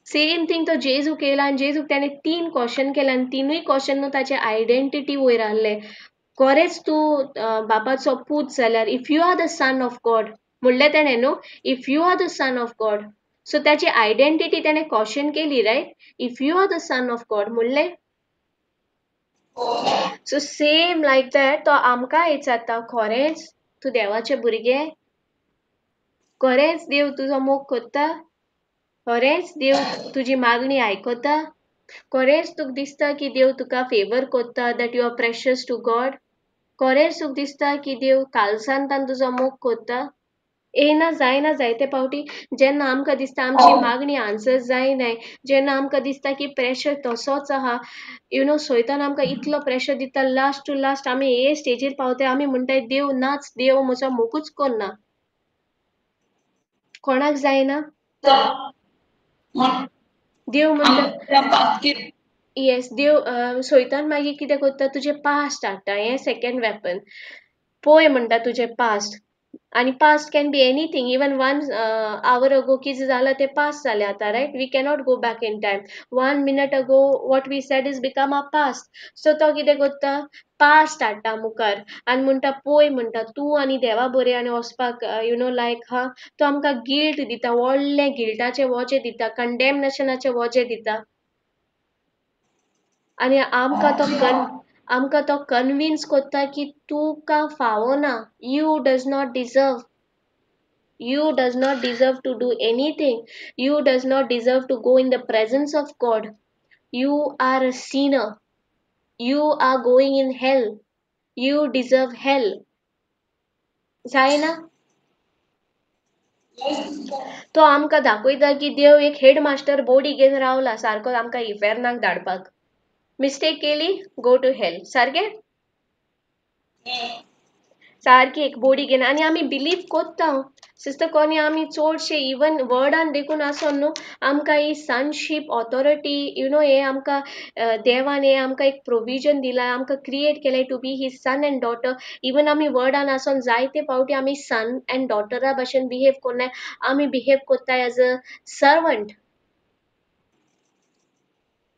सेम थिंग तो जेजूक येयला आनी जेजूक तेणे 3 क्वेश्चन केले आनी तिनूय क्वेश्चन न्हू ताचे आयडेंटिटी वयर आहले खरेंच तूं बापाचो पूत जाल्यार if you are the son of God म्हणलें तेणें न्हू if you are the son of God so ताची आयडेंटिटी तेणें क्वेश्चन केली right if you are the son of God म्हणलें सो सेम लायक दॅट तो आमकां विचारता खरेंच तूं देवाचें भुरगें खरेंच देव तुजो मोग करता खरेंच देव तुजी मागणी आयकता खरेंच तुका दिसता की देव तुका फेवर करता that you are precious to God खरेंच तुका दिसता की देव कालसांतान तुजो मोग करता येना जायना जायते फावटी जेन्ना आमकां दिसता आमची मागणी आन्सर जायनाय जेन्ना आमकां दिसता की प्रेशर तसोच आहा यू नो सैतान आमकां इतलो प्रेशर दिता लास्ट टू लास्ट आमी हे स्टेजीर पावताय आमी म्हणटाय देव नाच देव म्हजो मोगूच करना कोणाक जायना देव म्हणटा येस देव सैतान मागीर कितें करता तुजें पास्ट हाडटा हें सेकंड वेपन पळय म्हणटा तुजें पास्ट आनी past can be anything even 1 hour ago कितें जालां तें पास्ट जालें आतां right we cannot go back in time 1 minute ago what we said is become a past so तो कितें करता पास्ट हाडटा मुखार आनी म्हणटा पळय म्हणटा तूं आनी देवा बरें आनी वचपाक यू नो लायक हा तो आमकां गिल्ट दिता व्हडलें गिल्टाचें वजें दिता कंडेमनेशनाचें वजें दिता आनी आमकां तो कन्विन्स करता की तुका फावना you does not deserve You does not deserve to do anything. You does not deserve to go in the presence of God. You are a sinner. You are going in hell. You deserve hell. जायना तो आमकां दाखयता की देव एक हेड मास्टर बोडी घेवन रावला सारको आमकां इफेर्नाक धाडपाक मिस्टेक केली गो टू हेल सारकें सारकी एक बोडी घेवन आनी आमी बिलीव करता सिस्टर कोणी आमी चडशे इवन वर्डान देखून आसोन न्हू आमकां ही सनशीप ऑथॉरिटी यू नो हे आमकां देवान हे आमकां एक प्रोविजन दिला आमकां क्रिएट केलें to be he son and daughter even आमी वर्डान आसोन जायते फावटी आमी सन एंड डॉटरा भशेन बिहेव करनाय आमी बिहेव करताय as a servant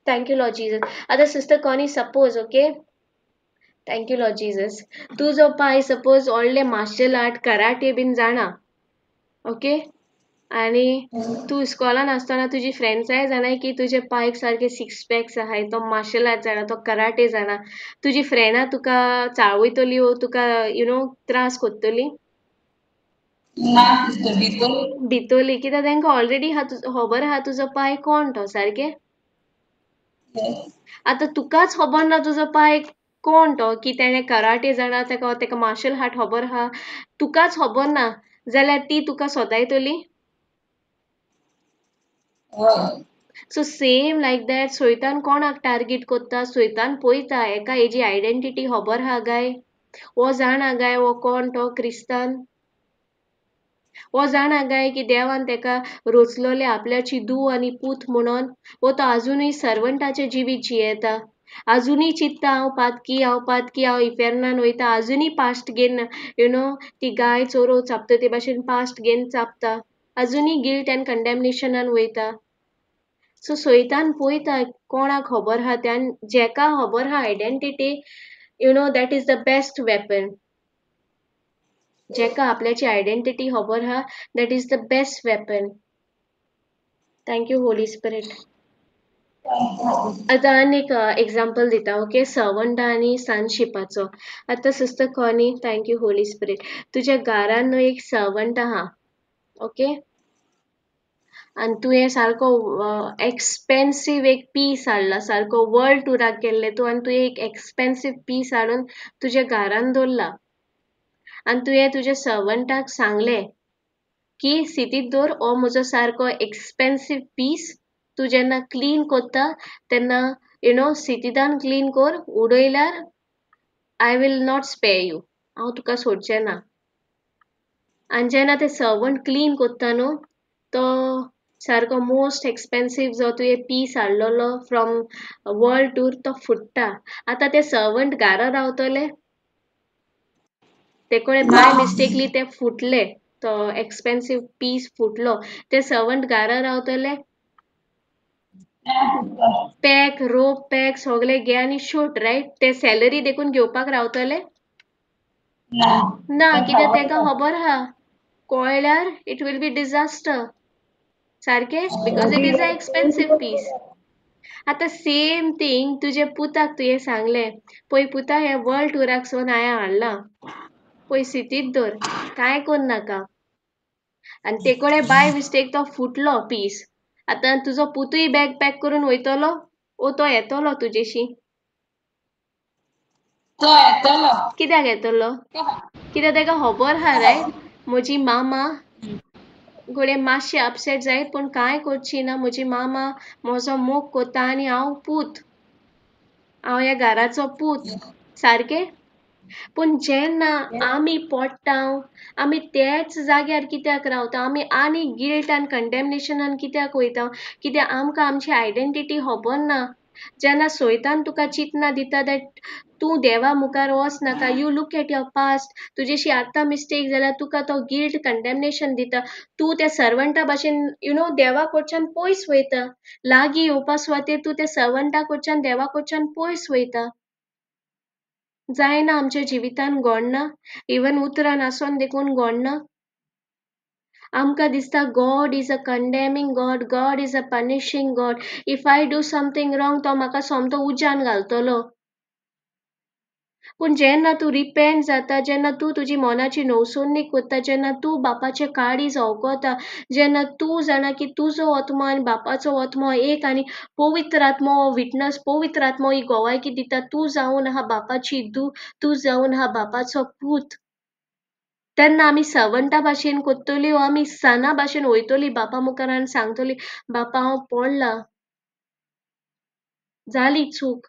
thank you Lord Jesus आतां सिस्टर कोणी suppose okay thank you Lord Jesus तुजो पाय सपोज व्हडले मार्शल आर्ट कराटे बीन जाणा ओके आनी तूं इस्कॉलान आसतना तुजी फ्रेंड्साय जाणाय की तुजे पायक सारके 6 पॅक्स आहाय तो मार्शल आर्ट जाणा तो कराटे जाणा तुजी फ्रेंडां तुका चाळवयतली वो तुका यू नो त्रास करतली भितोली कित्याक तांकां ऑलरेडी खबर आहा तुजो पाय कोण तो सारकें आतां तुकाच खबर ना तुजो पाय कोण तो की तेणें कराटे जाणा तेका मार्शल आर्ट खबर आहा तुकाच खबर ना जाल्यार ती तुका सोदायतली सो सेम लायक दॅट सैतान कोणाक टार्गेट करता सैतान पळयता हेका हेजी आयडेंटिटी खबर आहा गाय हो जाणा गाय हो कोण तो क्रिस्तान हो जाणा गाय की देवान तेका रोचलोले आपल्याची धू आनी पूत म्हणून वो तो आजुनूय सर्वंटाचे जिवीत जियेता आजुनूय चित्ता हांव पातकी हांव इफेर्नान वयता आजुनूय पास्ट घेन यू नो ती गाय चोरो चापता ते भाशेन पास्ट घेन चापता आजुनूय गिल्ट एंड कंडेमनेशनान वयता सो सैतान पळयता कोणाक खबर आहा त्या जेका खबर आहा identity you know that is the best weapon जेका आपल्याची आयडेंटिटी खबर आहा that is the best weapon thank you Holy Spirit आतां आनी एक एक्झाम्पल दिता ओके सर्वंट आनी सनशिपाचो आतां सिस्टर कॉनी थँक्यू होली स्पिरिट तुज्या घरान न्हू एक सर्वंट आहा ओके आनी तुवें सारको एक्सपेन्सीव एक पीस हाडला सारको वर्ल्ड टुराक गेल्ले तूं आनी तुवें एक एक्सपेन्सीव पीस हाडून तुज्या घरान दवरला आनी तुवें तुज्या सर्वंटाक सांगलें की सिटीत दवर हो म्हजो सारको एक्सपेन्सीव पीस तूं जेन्ना क्लीन करता तेन्ना यू नो सिटीदान क्लीन कर उडयल्यार I will not spare you हांव तुका सोडचें ना आनी जेन्ना तें सर्वंट क्लीन करता न्हू तो सारको मोस्ट एक्सपेन्सीव जो तुवें पीस हाडलेलो फ्रॉम वर्ल्ड टूर तो फुट्टा आतां तें सर्वंट घरा रावतलें ते कोणे बाय मिस्टेकली ते फुटले, तो एक्सपेन्सिव पीस फुटलो, ते सर्वंट घरा रावतले, पॅक रोप पॅक सगळे घे आनी शूट रायट. ते सॅलरी देखून घेवपाक रावतले ना, कित्याक तेका खबर आहा कळल्यार इट विल बी डिझास्टर. सारके, because it is a expensive piece. आता सेम थिंग तुझे पुताक तुवें सांगलें, पळय पुता हे वर्ल्ड टुराक सोन हांवें हाडला, पळय सिटीत दवर, कांय कोन्न नाका. आनी ते कडेन बाय मिस्टेक तो फुटलो पीस. आतां तुजो पुतूय बॅग पॅक करून वयतलो ओ तो येतलो तुजेशी? तो येतलो. कित्याक येतलो? कित्याक तेका खबर आहा रायट, म्हजी मामा घोडे मातशें अपसेट जायत पूण कांय करची ना, म्हजी मामा म्हजो मोग कोत्ता आनी हांव पूत, हांव ह्या घराचो पूत. सारकें? पूण जेन्ना आमी पडटाव, आमी तेच जाग्यार कित्याक रावता, आमी आनी गिल्ट आनी कंडेमनेशनान कित्याक वयता, कित्याक आमकां आमची आयडेंटिटी खबर ना. जेन्ना सैतान तुका चिंतना दिता दॅट तूं देवा मुखार वचनाका, you look at your past, तुजेशी आतां मिस्टेक जाल्यार तुका तो गिल्ट कंडेमनेशन दिता, तूं त्या सर्वंटा भाशेन देवा कडच्यान पयस वयता, लागीं येवपा सुवातेर तूं त्या सर्वंटा कडच्यान देवा कडच्यान पयस वयता. जायना आमच्या जिवितान घडना, इवन उतरान आसोन देखून घडना. आमकां दिसता God is a condemning God, God is a punishing God. If I do something wrong तो म्हाका सोमतो उज्यान घालतलो. पूण जेन्ना तूं रिपेंट जाता, जेन्ना तूं तुजी मोनाची नवसोडणी कोत्ता, जेन्ना तूं बापाचे काळीज ओगोता, जेन्ना तूं जाणा की तुजो आत्मो आनी बापाचो आत्मो एक आनी पवित्र आत्मो हो विटनस, पवित्र आत्मो ही गोवायकी दिता, तूं जावन आहा बापाची धूव, तूं जावन आहा बापाचो पूत, तेन्ना आमी सर्वंटा भाशेन कोत्तली, आमी सना भाशेन वयतली बापा मुखार आनी सांगतली, बापा हांव पडलां, जाली चूक,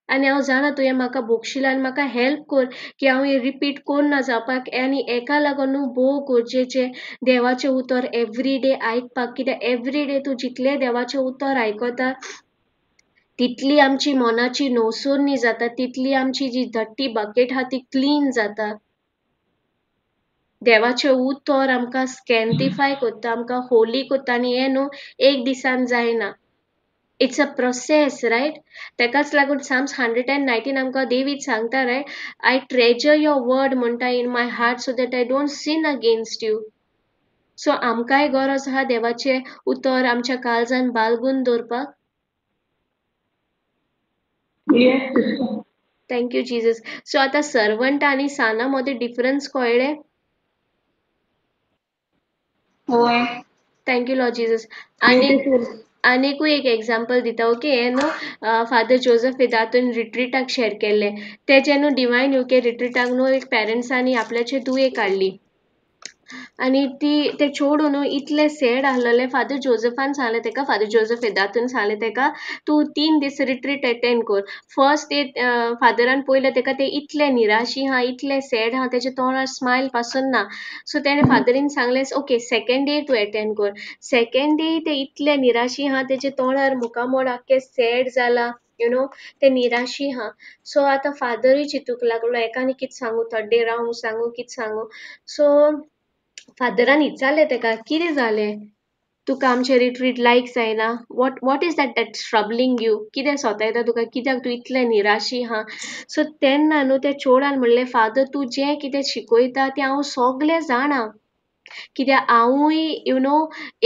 आनी हांव जाणा तुवें म्हाका बोगशिलां आनी म्हाका हेल्प कर की हांव हें रिपीट कोन्ना जावपाक. आनी हेका लागून न्हू भोव गरजेचें देवाचें उतर एवरीडे आयकपाक, कित्याक एवरीडे तूं जितलें देवाचें उतर आयकता तितली आमची मोनाची नवसोडणी जाता, तितली आमची जी धट्टी बकेट आहा ती क्लीन जाता. देवाचें उतर आमकां स्कॅन्टिफाय कोत्ता, आमकां होली कोत्ता, आनी हें न्हू एक दिसान जायना. It's a process right. तेकाच लागून साम्स 119 आमकां डेवीड सांगता right, I treasure your word म्हणटा in my heart so that I don't sin against you. So आमकांय गरज आहा देवाचें उतर आमच्या काळजान बाळगून दवरपाक. Thank you Jesus. सो आतां सर्वंट आनी साना मदें डिफरन्स कळ्ळें? होय. Thank you Lord Jesus. आनीकूय एक एग्जाम्पल दिता. ओके, हें न्हू फादर जोझफ हिदातून रिट्रीटाक शेअर केल्लें. तेजे न्हू डिवायन यूके रिट्रीटाक न्हू एक पेरंट्सांनी आपल्याचे दुयेक हाडली आनी ते चेडूं न्हू इतलें सॅड आहलोलें. फादर जोझफान सांगलें तेका, फादर जोझफ हिदातून सांगलें तेका, तूं 3 दीस रिट्रीट एटेंड कर. फर्स्ट डे फादरान पयलें तेका तें इतलें निराशी आहा, इतलें सॅड आहा, तेच्या तोंडार स्मायल पासून ना. सो तेणें फादरीन सांगलें ओके सेकेंड डे तूं एटेंड कर. सेकेंड डे तें इतलें निराशी आहा, तेच्या तोंडार मुखामोड आख्खें सॅड जालां, ते निराशी आहा. सो आतां फादरूय चिंतूंक लागलो हेका आनी कितें सांगू, थर्ड डे रावंक सांगू, कितें सांगू. सो फादरान विचारलें तेका, कितें जालें, तुका आमचें रिट्रीट लायक जायना, वॉट इज दॅट ट्रबलींग यू, कितें सोतायता तुका, कित्याक तूं इतलें निराशी आहा. सो तेन्ना न्हू त्या चेडवान म्हणलें, फादर तूं जें कितें शिकयता तें हांव सगळें जाणा, कित्याक हांवूय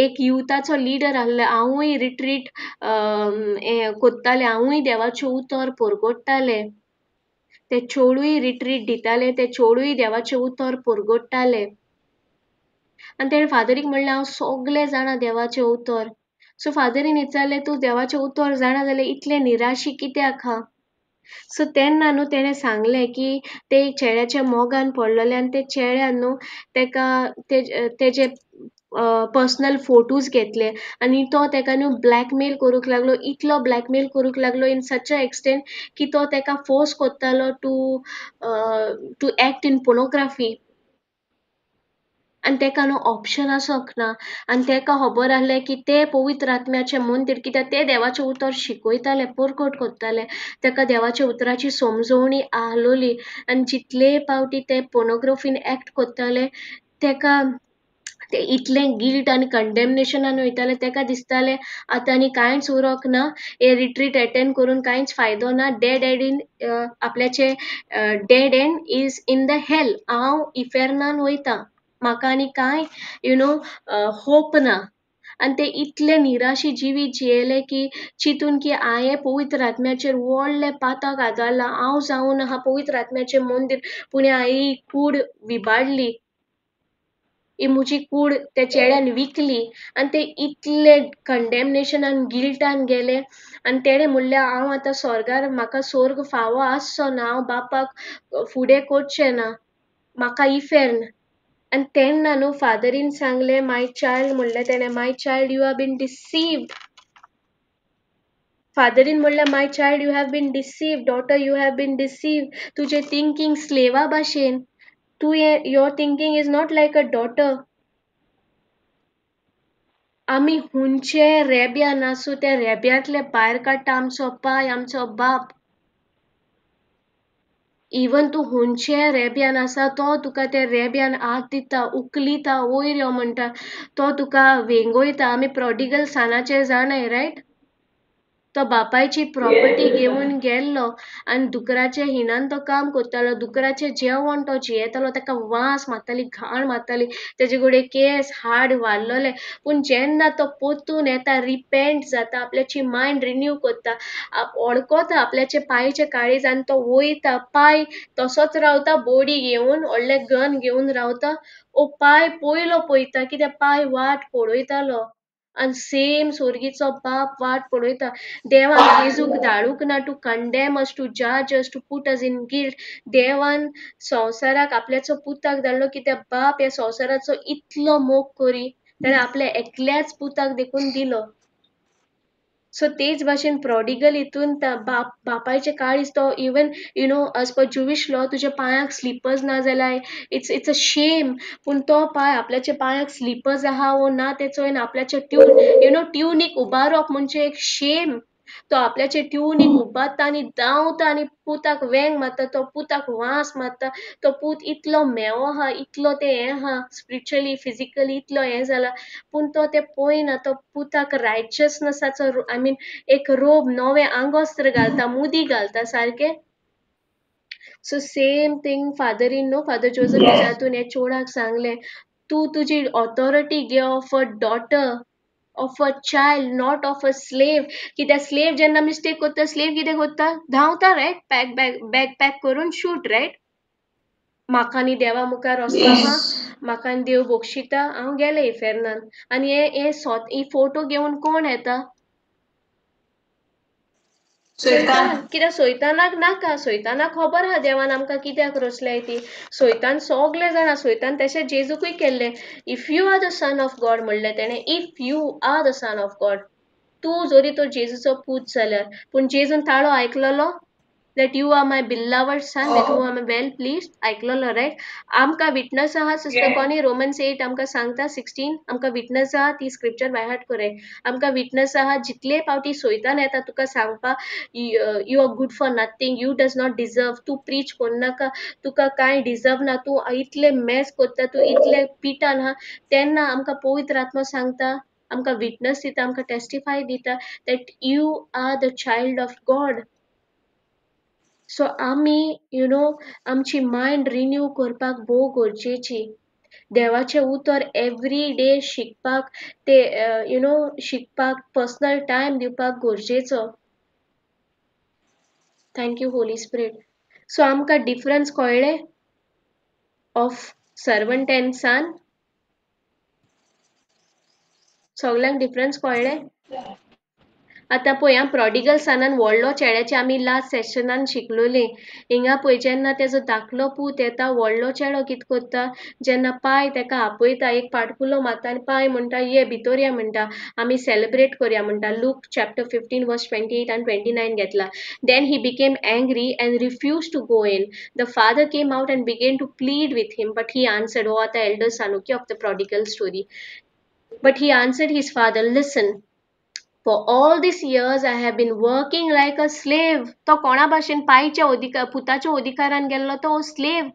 एक युथाचो लिडर आहलें, हांवूय रिट्रीट कोत्तालें, हांवूय देवाचें उतर परगोडटालें. तें चेडूय रिट्रीट दितालें, तें चेडूय देवाचें उतर परगोडटालें. आनी तेणें फादरीक म्हणलें हांव सगळें जाणा देवाचें उतर. सो फादरीन विचारलें तूं देवाचें उतर जाणा जाल्यार इतलें निराशी कित्याक आहा. सो तेन्ना न्हू तेणें सांगलें की ते चेड्याच्या मोगान पडलोलें आनी ते चेड्यान न्हू तेका तेजे पर्सनल फोटोज घेतले आनी तो तेका न्हू ब्लॅकमेल करूंक लागलो, इतलो ब्लॅकमेल करूंक लागलो इन सच अ एक्सटेंट की तो तेका फोर्स कोत्तालो टू एक्ट इन पोर्नोग्राफी. आनी तेका न्हू ऑप्शन आसोंक ना आनी तेका खबर आहलें की ते पवित्र आत्म्याचें मंदिर कित्याक ते देवाचें उतर शिकयताले परकोट कोत्ताले तेका देवाच्या उतराची समजोवणी आहलोली आनी जितले पावटी ते पोर्नोग्राफीन एक्ट कोत्ताले तेका ते इतलें गिल्ट आनी कंडेमनेशनान वयताले तेका दिसतालें आतां आनी कांयच उरोंक ना हे रिट्रीट अटेंड करून कांयच फायदो ना डेड एंड आपल्याचे dead end is in the hell हांव इफेर्नान वयतां म्हाका आनी कांय होप ना आनी ते इतले निराशी जिवीत जियेले की चिंतून की हांवें पवित्र आत्म्याचेर व्हडलें पातक आदारलां हांव जावन आहा पवित्र आत्म्याचें मंदीर पूण हांवें ही कूड विबाडली ही म्हजी कूड त्या चेड्यान विकली आनी ते इतले कंडेमनेशनान गिल्टान गेले आनी तेणें म्हणलें हांव आतां स्वर्गार म्हाका स्वर्ग फावो आसचो ना हांव बापाक फुडें करचें ना म्हाका इफेर्न आनी तेन्ना न्हू फादरीन सांगलें माय चायल्ड म्हणलें तेणें my child you have been deceived फादरीन म्हणलें my child you have been deceived daughter you have been deceived तुजें थिंकींग स्लेवा भाशेन your thinking is not like a daughter आमी हुंचे रेब्यान आसूं त्या रेब्यांतले भायर काडटा आमचो पाय आमचो बाप इवन तूं हुंचे रेब्यान आसा तो तुका त्या रेब्यान हात दिता उखलिता वयर यो म्हणटा तो तुका वेंगोयता आमी प्रोडिगल सानाचेर जाणाय रायट तो बापायची प्रॉपर्टी घेवन गेल्लो आनी दुकराचे हिणान तो काम करतालो दुकराचे जेवण तो जियेतालो ताका वास मारताली घाण मारताली तेजे कडेन केस हाड वाडलोले पूण जेन्ना तो पोतून येता रिपेंट जाता आपल्याची मायंड रिन्यू करता ओडकोता आपल्याचे पांयचे काळीजान तो वयता पांय तसोच रावता बोडी घेवन व्हडले गन घेवन रावता ओ पांय पयलो पळयता कित्याक पांय वाट पळयतालो आनी सेम स्वर्गीचो बाप वाट पळयता देवान जेजूक धाडूंक ना टू कंडेम अस टू जज us to put us in guilt देवान संवसाराक आपल्याचो पुताक धाडलो कित्याक बाप ह्या संवसाराचो इतलो मोग करी ताणें आपल्या एकल्याच पुताक देखून दिलो सो तेच भाशेन प्रॉडिगल हितून बापायचे काळीज तो इवन एज पर जुवीश लॉ तुज्या पांयाक स्लिपर्स ना जाल्यार इट्स अ शेम पूण तो पांय आपल्याच्या पांयाक स्लिपर्स आहा वो ना ते चोयन आपल्याचे ट्यूनीक उबारप म्हणजे एक शेम तो आपल्याचे ट्यूनीक उबारता आनी धांवता आनी पुताक वेंग मारता तो पुताक वास मारता तो पूत इतलो मेवो आहा इतलो ते हें आहा स्पिरिच्युअली फिजिकली इतलो हें जाला पूण तो ते पळयना तो पुताक रायचसनसाचो आय मीन एक रोब नवें आंगोस्त्र घालता मुदी घालता सारकें so same thing Father Joseph इजातून हे चोडाक सांगलें तूं तुजी ऑथॉरिटी घे of a daughter of a child, not of a slave. कित्याक स्लेव जेन्ना मिस्टेक करता स्लेव कितें करता धांवता रायट बॅग पॅक करून शूट रायट म्हाका आनी देवा मुखार वचपा आहा म्हाका आनी देव बक्षिता हांव गेलें इफेर्नान आनी ही फोटो घेवन कोण येता सैतान कित्याक सैतानाक नाका सैतानाक खबर आहा देवान आमकां कित्याक रचल्याय ती सैतान सगळे जाणा सैतान तशें जेजूकूय केल्लें if you are the son of God म्हणलें तेणें if you are the son of God तूं जरी तो जेजूचो पूत जाल्यार पूण जेजून ताळो आयकलोलो that you are my beloved son that you are well pleased आयकलोलो रायट आमकां विटनस आहा सिस्टर कॉनी रोमन्स 8 आमकां सांगता 16 आमकां विटनस आहा ती स्क्रिप्चर बाय हार्ट करे आमकां विटनस आहा जितले पावटी सैतान येता तुका सांगपा you are good for nothing you does not deserve तूं प्रीच करनाका तुका कांय डिजर्व ना तूं इतले मेस करता तूं इतले पिटान आहा तेन्ना आमकां पवित्र आत्मा सांगता आमकां विटनस दिता आमकां टेस्टिफाय दिता that you are the child of God so आमी आमची मायंड रिन्यू करपाक भोव गरजेची देवाचे उतर एवरी डे शिकपाक ते शिकपाक पर्सनल टायम दिवपाक गरजेचो थँक्यू होली स्पिरीट सो आमकां डिफरन्स कळ्ळें ऑफ सर्वंट एंड सन सगळ्यांक डिफरन्स कळ्ळें आतां पळय आं प्रॉडिगल सनान व्हडलो चेड्याचें आमी लास्ट सेशनान शिकलोलीं हिंगा पळय जेन्ना तेजो धाकलो पूत येता व्हडलो चेडो कितें करता जेन्ना पाय तेका आपयता एक पाटकुलो मारता आनी पाय म्हणटा ये भितर या म्हणटा आमी सेलिब्रेट करया म्हणटा लूक चॅप्टर 15 वर्स 28 and 29 घेतला then he became angry and refused to go in the father came out and began to plead with him but he answered oh the elder son okay of the prodigal story but he answered his father listen for all these years I have been working like a slave तो कोणा भाशेन पायच्या अधिकार पुताच्या अधिकारान गेल्लो तो स्लेव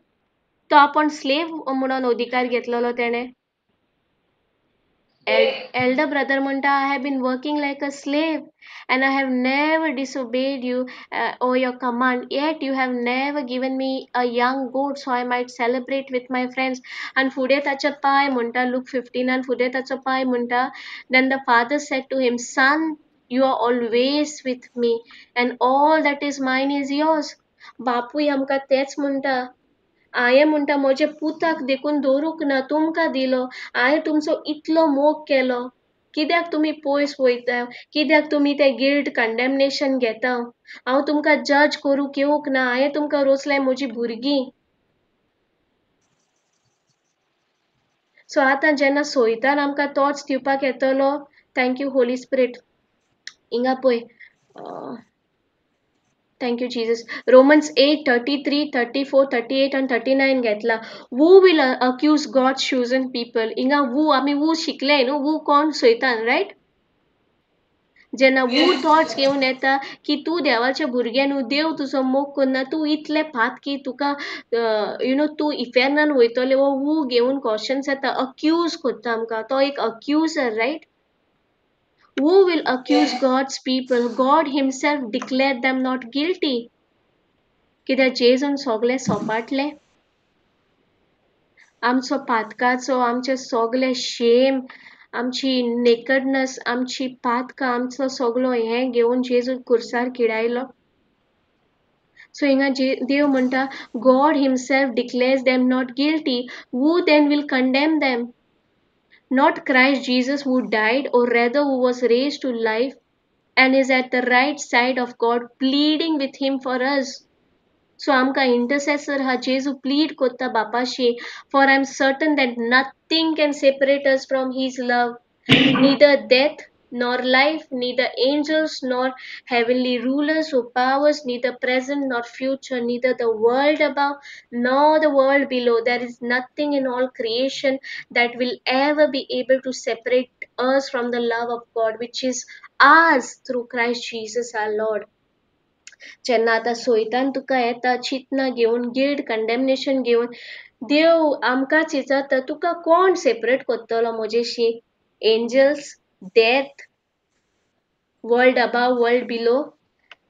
तो आपण स्लेव म्हणून अधिकार घेतलेलो तेणे elder brother म्हणटा I have been working like a slave and I have never disobeyed you or your command yet you have never given me a young goat so I might celebrate with my friends and फुडें ताचे पाय म्हणटा Luke 15 and फुडें ताचो पाय म्हणटा then the father said to him son you are always with me and all that is mine is yours बापूय आमकां तेच म्हणटा हांवें म्हणटा म्हज्या पुताक देखून दवरूंक ना तुमकां दिलो हांवें तुमचो इतलो मोग केलो कित्याक तुमी पयस वयता कित्याक तुमी तें गिल्ट कंडेमनेशन घेता हांव तुमकां जज करूंक येवंक ना हांवें तुमकां रोचल्याय म्हजीं भुरगीं सो आतां जेन्ना सोयतान आमकां तोच दिवपाक येतलो थँक्यू होली स्पिरीट हिंगा पळय Thank you, Jesus. Romans 8, 33, 34, 38 and 39 घेतला. Who will accuse God's chosen people? इंगा who आमी who शिकले न्हू who कोण सैतान right? जेन्ना who thoughts घेऊन येता की तू देवाचे भुरगे न्हू देव तुजो मोग करना तू इतले पात की तुका तू इफेर्नान वयतले वो who घेऊन क्वेश्चन्स येता अक्यूज करता आमकां तो एक accuser right Who will accuse God's people? God himself declared them not guilty. कित्याक जेजून सगळे सोपाटले आमचो पातकाचो आमचे सगळे शेम आमची नेकडनेस आमची पातकां आमचो सगळो हें घेवन जेजू कुर्सार किडायलो सो हिंगा देव म्हणटा God himself declares them not guilty. Who then will condemn them? Not Christ Jesus who died or rather who was raised to life and is at the right side of God pleading with him for us. So amka intercessor ha Jesu plead kotta bapashi for I am certain that nothing can separate us from his love, neither death nor life, neither angels nor heavenly rulers or powers, neither present nor future, neither the world above nor the world below. There is nothing in all creation that will ever be able to separate us from the love of God, which is ours through Christ Jesus our Lord. जेन्ना आतां सोयतान तुका येता चिंतना घेवन गिल्ट कंडेमनेशन घेवन देव आमकांच विचारता तुका कोण सेपरेट करतलो म्हजेशी angels death world above world below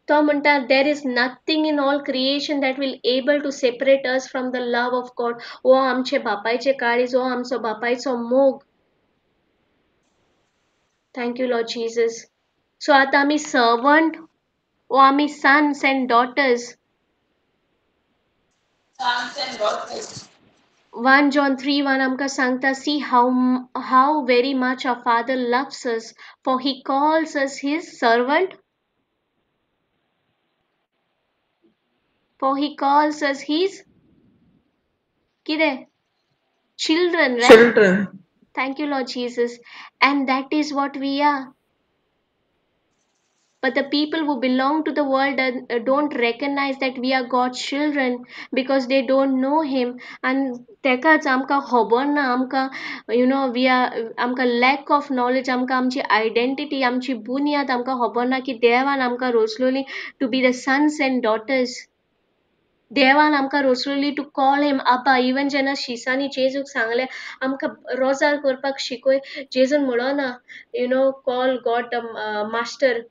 तो म्हणटा there is nothing in all creation that will able to separate us from the love of God हो आमचे बापायचे काळीज हो आमचो बापायचो मोग थँक्यू लॉर्ड जीसस सो आतां आमी सर्वंट ओ आमी sons and daughters Sons and daughters. 1 John 3:1 आमकां सांगता see how very much our father loves us for he calls us his servant for he calls us his kide children right Children. thank you Lord Jesus and that is what we are but the people who belong to the world don't recognize that we are God's children because they don't know him and tekach amka खबर ना आमकां we are आमकां lack of knowledge आमकां आमची identity आमची बुनियाद आमकां खबर ना की देवान आमकां रोचलोली to be the sons and daughters देवान आमकां रोचलोली टू कॉल हिम आपा इवन जेन्ना शिसांनी जेजूक सांगलें आमकां रोजार करपाक शिकय जेजून म्हणोना call God master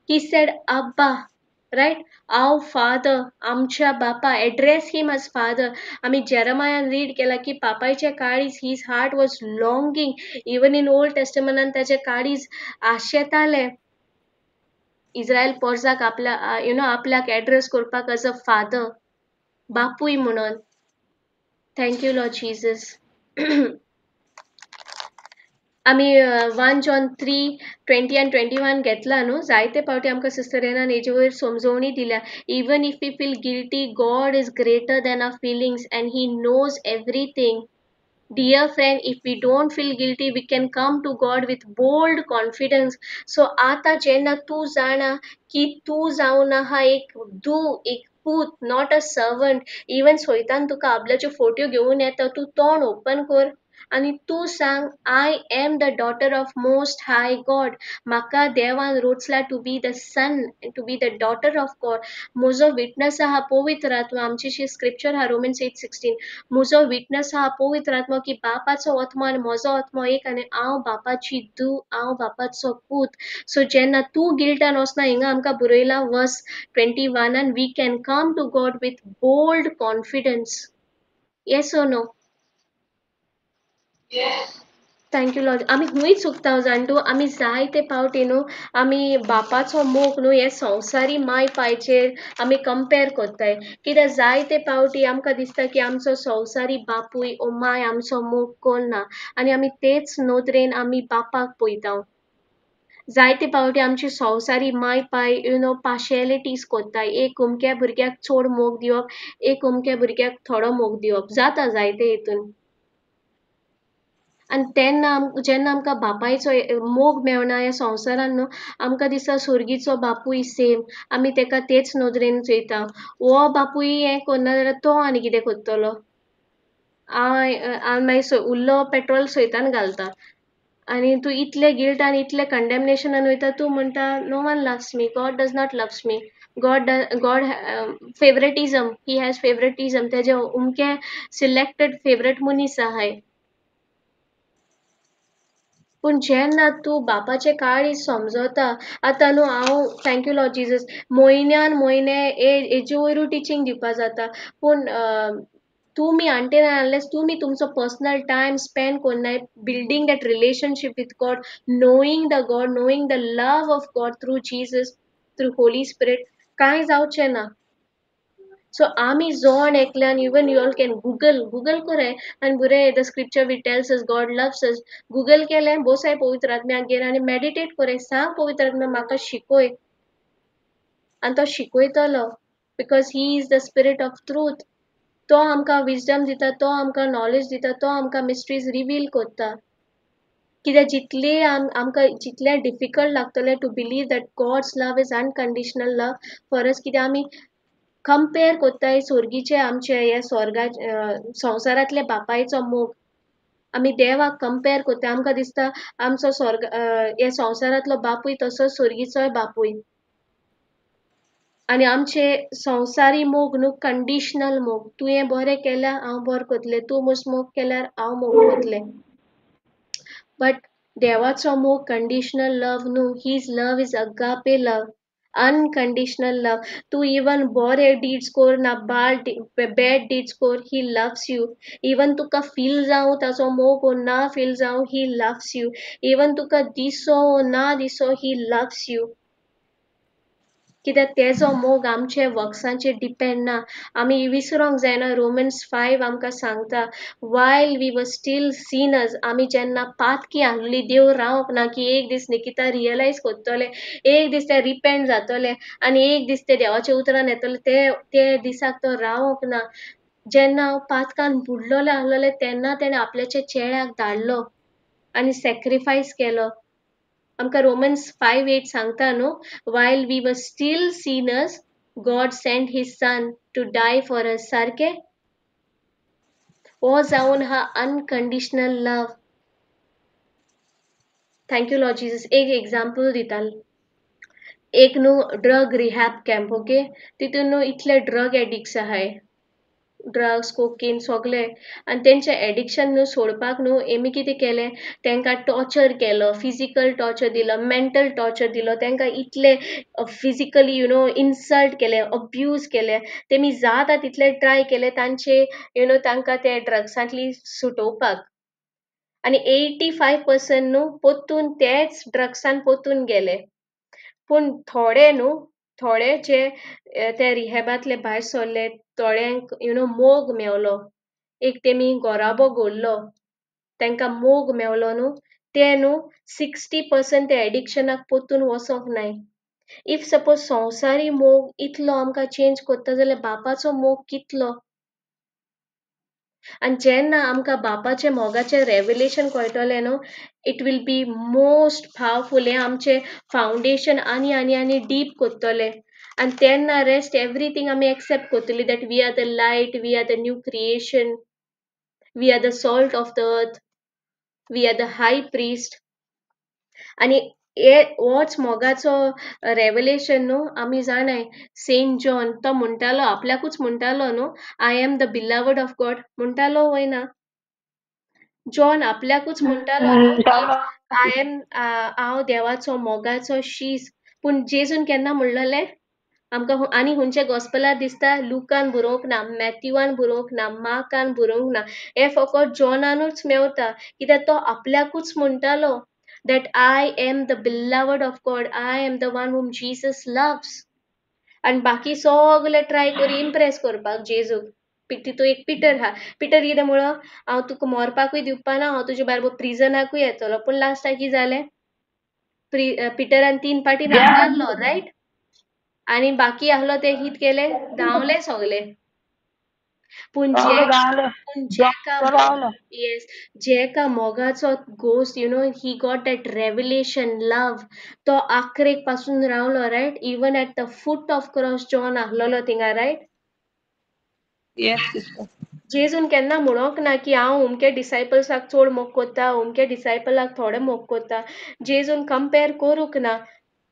he said abba right our father amcha bapa address him as father आमी जेरमायान रीड केला की पापायचे काळीज his heart was longing even in old testament ताचे काळीज आशेताले इस्रायल पोरजाक आपल्या आपल्याक एड्रेस करपाक as a father बापूय म्हणून थँक्यू लॉर्ड जीसस आमी 1 John 3:20 and 21 घेतला न्हू जायते पावटी आमकां सिस्टर एनान हेजे वयर समजोवणी दिल्या even if we feel guilty God is greater than our feelings and he knows everything. Dear friend, if we don't feel guilty, we can come to God with bold confidence. So आता जेन्ना तू जाणा की तू जावन आहा एक एक पूत, not a servant. Even सोयतान तुका आपल्याच्यो फोटो घेवन येता तू तोंड ओपन कर आणि तू सांग I am the daughter of most high God. म्हाका देवान रोचला to be the son, to be the daughter of God. म्हजो विटनस आहा पवित्र आत्मा आमची स्क्रिप्चर हा Romans 8:16. म्हजो विटनस आहा पवित्र आत्मा की बापाचो आत्मा आनी म्हजो आत्मा एक आनी हांव बापाची धूव हांव बापाचो पूत. सो जेन्ना तू गिल्टान वचना हिंगा आमकां बरयला वर्स 21 and we can come to God with bold confidence. Yes or no? Thank you Lord. आमी हुंय चुकता जाणटू आमी जायते पावटी न्हू आमी बापाचो मोग न्हू हे संवसारी माय पायचेर आमी कंपेर कोत्ताय कित्याक जायते पावटी आमकां दिसता की आमचो संवसारी बापूय ओ माय आमचो मोग कोन्ना आनी आमी तेच नोदरेन आमी बापाक पयता जायते पावटी आमची संवसारी माय पाय पार्शियलिटीज कोत्ताय एक उमक्या भुरग्याक चड मोग दिवप एक उमक्या भुरग्याक थोडो मोग दिवप जाता जायते हितून आनी तेन्ना जेन्ना आमकां बापायचो मोग मेवना ह्या संवसारान न्हू आमकां दिसता सुर्गीचो बापूय सेम आमी तेका तेच नोदरेन चोयता हो बापूय हें करना जाल्यार तो आनी कितें कोत्तलो मागीर उरलो पेट्रोल सोयतान घालता आनी तूं इतले गिल्ट आनी इतले कंडेमनेशनान वयता तूं म्हणटा no one loves me God does not loves me God favouritism he has favouritism तेजे उमके सिलेक्टेड फेवरेट मनीस आहाय पूण जेन्ना तूं बापाचे काळीज समजता आतां न्हू हांव थँक्यू लॉर्ड जिजस म्हयन्यान म्हयने हेजे वयरू टिचींग दिवपा जाता पूण तुमी until and unless तुमी तुमचो पर्सनल टायम स्पेंड कोन्नाय building that relationship with God knowing the God, knowing the love of God through Jesus, through Holy Spirit, कांय जावचें ना So आमी जोन एकल्यान even you all can Google करे and बुरे the scripture which tells us God loves us. Google केले बोसाय पवित्र आत्म्याक गेले आणि meditate करे सांग पवित्र आत्म्या म्हाका शिकोय आणि तो शिकयतलो because he is the spirit of truth. तो आमकां wisdom दिता तो आमकां knowledge दिता तो आमकां mysteries reveal कोत्ता कित्याक जितले आमकां जितले difficult लागतले to believe that God's love is unconditional love for us कित्याक आमी कंपेर कोत्ताय सुर्गीचे आमचे हे संवसारांतले बापायचो मोग आमी देवाक कंपेर कोत्ताय आमकां दिसता आमचो हे संवसारांतलो बापूय तसोच सुर्गीचोय बापूय आनी आमचे संवसारी मोग न्हू कंडिशनल मोग तुवें बरें केल्यार हांव बरें कोतलें तूं म्हूज मोग केल्यार हांव मोग कोतलें बट देवाचो मोग कंडिशनल लव न्हू his love is agape love unconditional love tu even bore deeds kor na bad deeds kor he loves you even tuka feel जाऊ ताचो मोग or ना feel जाऊ he loves you even तुका दिसो ना दिसो he loves you कित्याक तेजो मोग आमचे वर्क्सांचेर डिपेंड ना आमी विसरोंक जायना Romans 5 आमकां सांगता while we were still sinners आमी जेन्ना पातकी आहली देव रावप ना की एक दीस निकिता रियलायज कोत्तोले एक दीस ते रिपेंट जातोले आनी एक दीस ते देवाचे उतरान येतले ते दिसाक तो रावोंक ना जेन्ना हांव पातकान बुडलोले आहलोले तेन्ना तेणे आपल्याच्या चेड्याक धाडलो आनी सॅक्रिफायस केलो आमकां Romans 5:8 सांगता न्हू while we were still sinners God sent his son to die for us सारके हो जावन हा unconditional love thank you Lord Jesus एक एग्जांपल दिता एक न्हू ड्रग रिहॅब कॅम्प ओके तितून न्हू इतले ड्रग एडिक्ट्स आहाय ड्रग्स कोकीन सगळे आनी तेंचे एडिक्शन न्हू सोडपाक न्हू एमी कितें केलें तेंकां टॉर्चर केलो फिजिकल टॉर्चर दिलो मेंटल टॉर्चर दिलो तेंकां इतले फिजिकली इन्सल्ट केले अब्यूज केले तेमी जाता तितले ट्राय केले तांचे तांकां ते ड्रग्सांतली सुटोवपाक आनी 85% न्हू पोत्तून तेच ड्रग्सान पोत्तून गेले पूण थोडे न्हू थोडे जे ते रिहॅबांतले भायर सरले थोड्यांक मोग मेवलो एक तेमी घोराबो घोल्लो तेंकां मोग मेवलो न्हू ते न्हू 60% ते एडिक्शनाक पोतून वचोंक नाय. इफ सपोज संवसारी मोग इतलो आमकां चेंज कोत्ता जाल्यार बापाचो मोग कितलो. आनी जेन्ना आमकां बापाचे मोगाचे रेवलेशन कळटलें न्हू, it will be most powerful. हें आमचें फावंडेशन आनी डीप कोत्तलें. आनी तेन्ना रेस्ट एवरीथींग आमी एक्सेप्ट कोत्तली that we are the light, we are the new creation, we are the salt of the earth, we are the high priest. आनी होच मोगाचो रेवलेशन न्हू आमी जाणाय. सेंट जॉन तो म्हणटालो, आपल्याकूच म्हणटालो न्हू, I am the बिलावड of God म्हणटालो वय ना. जॉन आपल्याकूच म्हणटालो न्हू, हांव देवाचो मोगाचो शीस. पूण जेजून केन्ना म्हणलेलें आमकां आनी खंयच्या गॉस्पलार दिसता, लुकान बरोवंक ना, मॅथ्यूवान बरोवंक ना, मार्कान बरोवंक ना. हें फकत जॉनानूच मेवता, कित्याक तो आपल्याकूच म्हणटालो that I am the beloved of God, I am the one whom Jesus loves. आनी बाकी सगळे ट्राय करी इम्प्रेस करपाक जेजूक. तितू एक पिटर हा. पिटर कितें म्हणलो, हांव तुका मरपाकूय दिवपाना, हांव तुजे बरोबर प्रिजनाकूय येतलो. पूण लास्टाक कितें जालें, पिटरान 3 फावटी नाकारलो, रायट. आनी बाकी आहलो ते कितें केलें, धांवले सगळे. पूण जेका मोगाचो ghost, he got that revelation love, तो आखरेक पासून रावलो, right. Even at the foot of cross John आहलोलो थिंगा, रायट. जेजून केन्ना म्हणोंक ना की हांव उमके डिसायपल्साक चड मोग कोत्ता, उमके डिसायपलाक थोडे मोग कोत्ता. जेजून कंपेर करूंक ना.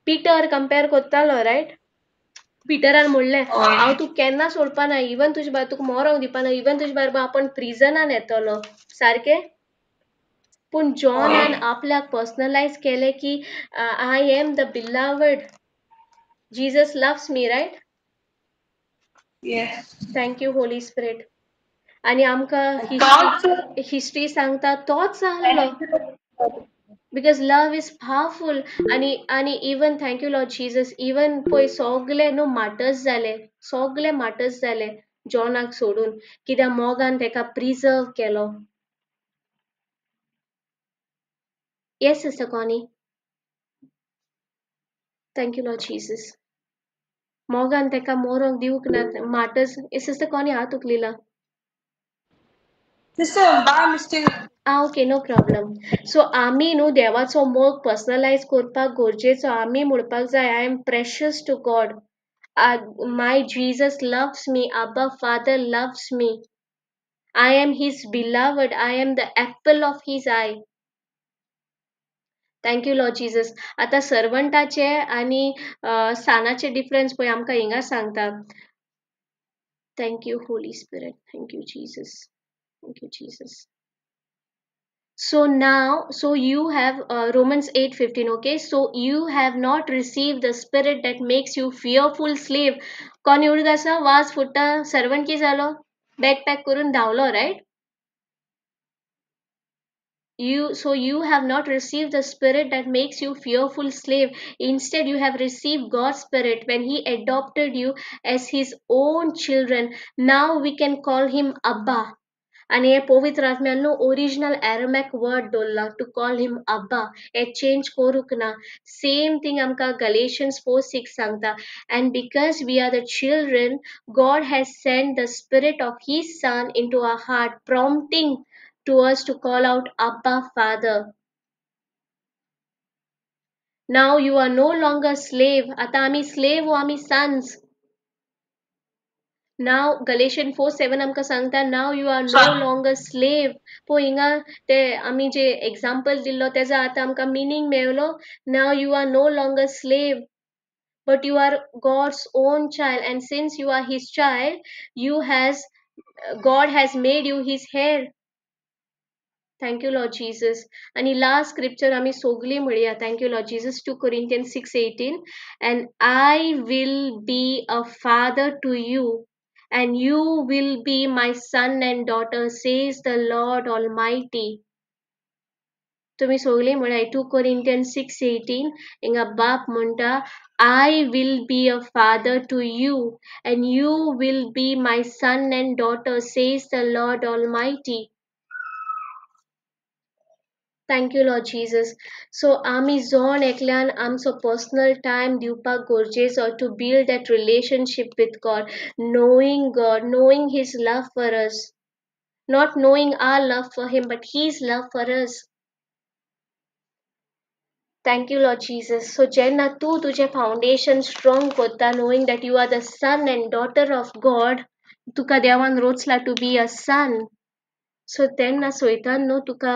पिटर कंपेर कोत्तालो, रायट. पिटरान म्हणलें, हांव तुका केन्ना सोडपाना, इवन तुजे बारा तुका मोरोंक दिवपाना, इवन तुजे बरोबर आपण प्रिजनान येतलो, सारकें. पूण जॉनान आपल्याक पर्सनलायज केलें की I am the beloved, Jesus loves me, right. Thank you holy spirit. आनी आमकां हिस्ट्री सांगता तोच आहलो. Because love is powerful. आणि even thank you Lord Jesus, even पळय सगळे न्हू मार्टर्स जाले जॉनाक सोडून, कित्याक मोगान तेका प्रिजर्व केलो. Yes, Sister Connie. Thank you Lord Jesus. मोगान तेका मोरोंक दिवंक ना. मार्टर्स. Sister Connie हात उखलिला. Okay, no problem. सो आमी न्हू देवाचो मोग पर्सनलायज करपाक गरजेचो. आमी म्हणपाक जाय, I am precious to God. My Jesus loves me, Abba Father loves me. I am his beloved. I am the apple of his eye. Thank you Lord Jesus. आता सर्वंटाचे आनी सानाचे डिफरन्स पळय आमकां हिंगा सांगता. Thank you Holy Spirit. Thank you Jesus. Thank you Jesus. So now, so you have Romans 8:15, okay? So you have not received the spirit that makes you fearful slave. कोण एवढं कसं वाज फुट्टा, सर्वंट की जालो, बॅकपॅक करून धावलो, right? So you have not received the spirit that makes you fearful slave. Instead, you have received God's spirit when he adopted you as his own children. Now we can call him Abba. आणि हे पवित्र आत्म्यान original एरोमॅक word दोल्ला to call him अब्बा. हे चेंज करूंक ना. सेम थिंग आमकां गलेशियन्स 4:6 सांगता. And because we are the children, God has sent the spirit of his son into our heart, prompting to us to call out Abba Father. Now you are no longer slave. आता आमी slave व आमी sons. Now Galatians 4:7 आमकां सांगता, now you are no longer slave. पळय हिंगा ते आमी जे एक्झाम्पल दिल्लो तेजो आतां आमकां meaning मेळलो. Now you are no longer slave, but you are God's own child, and since you are his child, God has made you his heir. Thank you Lord Jesus. आणि last scripture आमी सोगली म्हणया. Thank you Lord Jesus. 2 Corinthians 6:18. And I will be a father to you, and you will be my son and daughter, says the Lord Almighty. तुम्ही सोगली म्हणाय. 2 Corinthians 6:18. हिंगा बाप म्हणटा, I will be a father to you, and you will be my son and daughter, says the Lord Almighty. Thank you, Lord Jesus. So आम्ही जाऊन एकल्यान आमचो पर्सनल टाइम दिवपाक गरजेचो to build that relationship with God, knowing His love for us, not knowing our love for Him, but His love for us. Thank you, Lord Jesus. So जेन्ना तू तुझे फाउंडेशन स्ट्रॉंग करता, knowing that you are the son and daughter of God, तुका देवान रोचला to be a son. So तेन्ना सोयतान न्हू तुका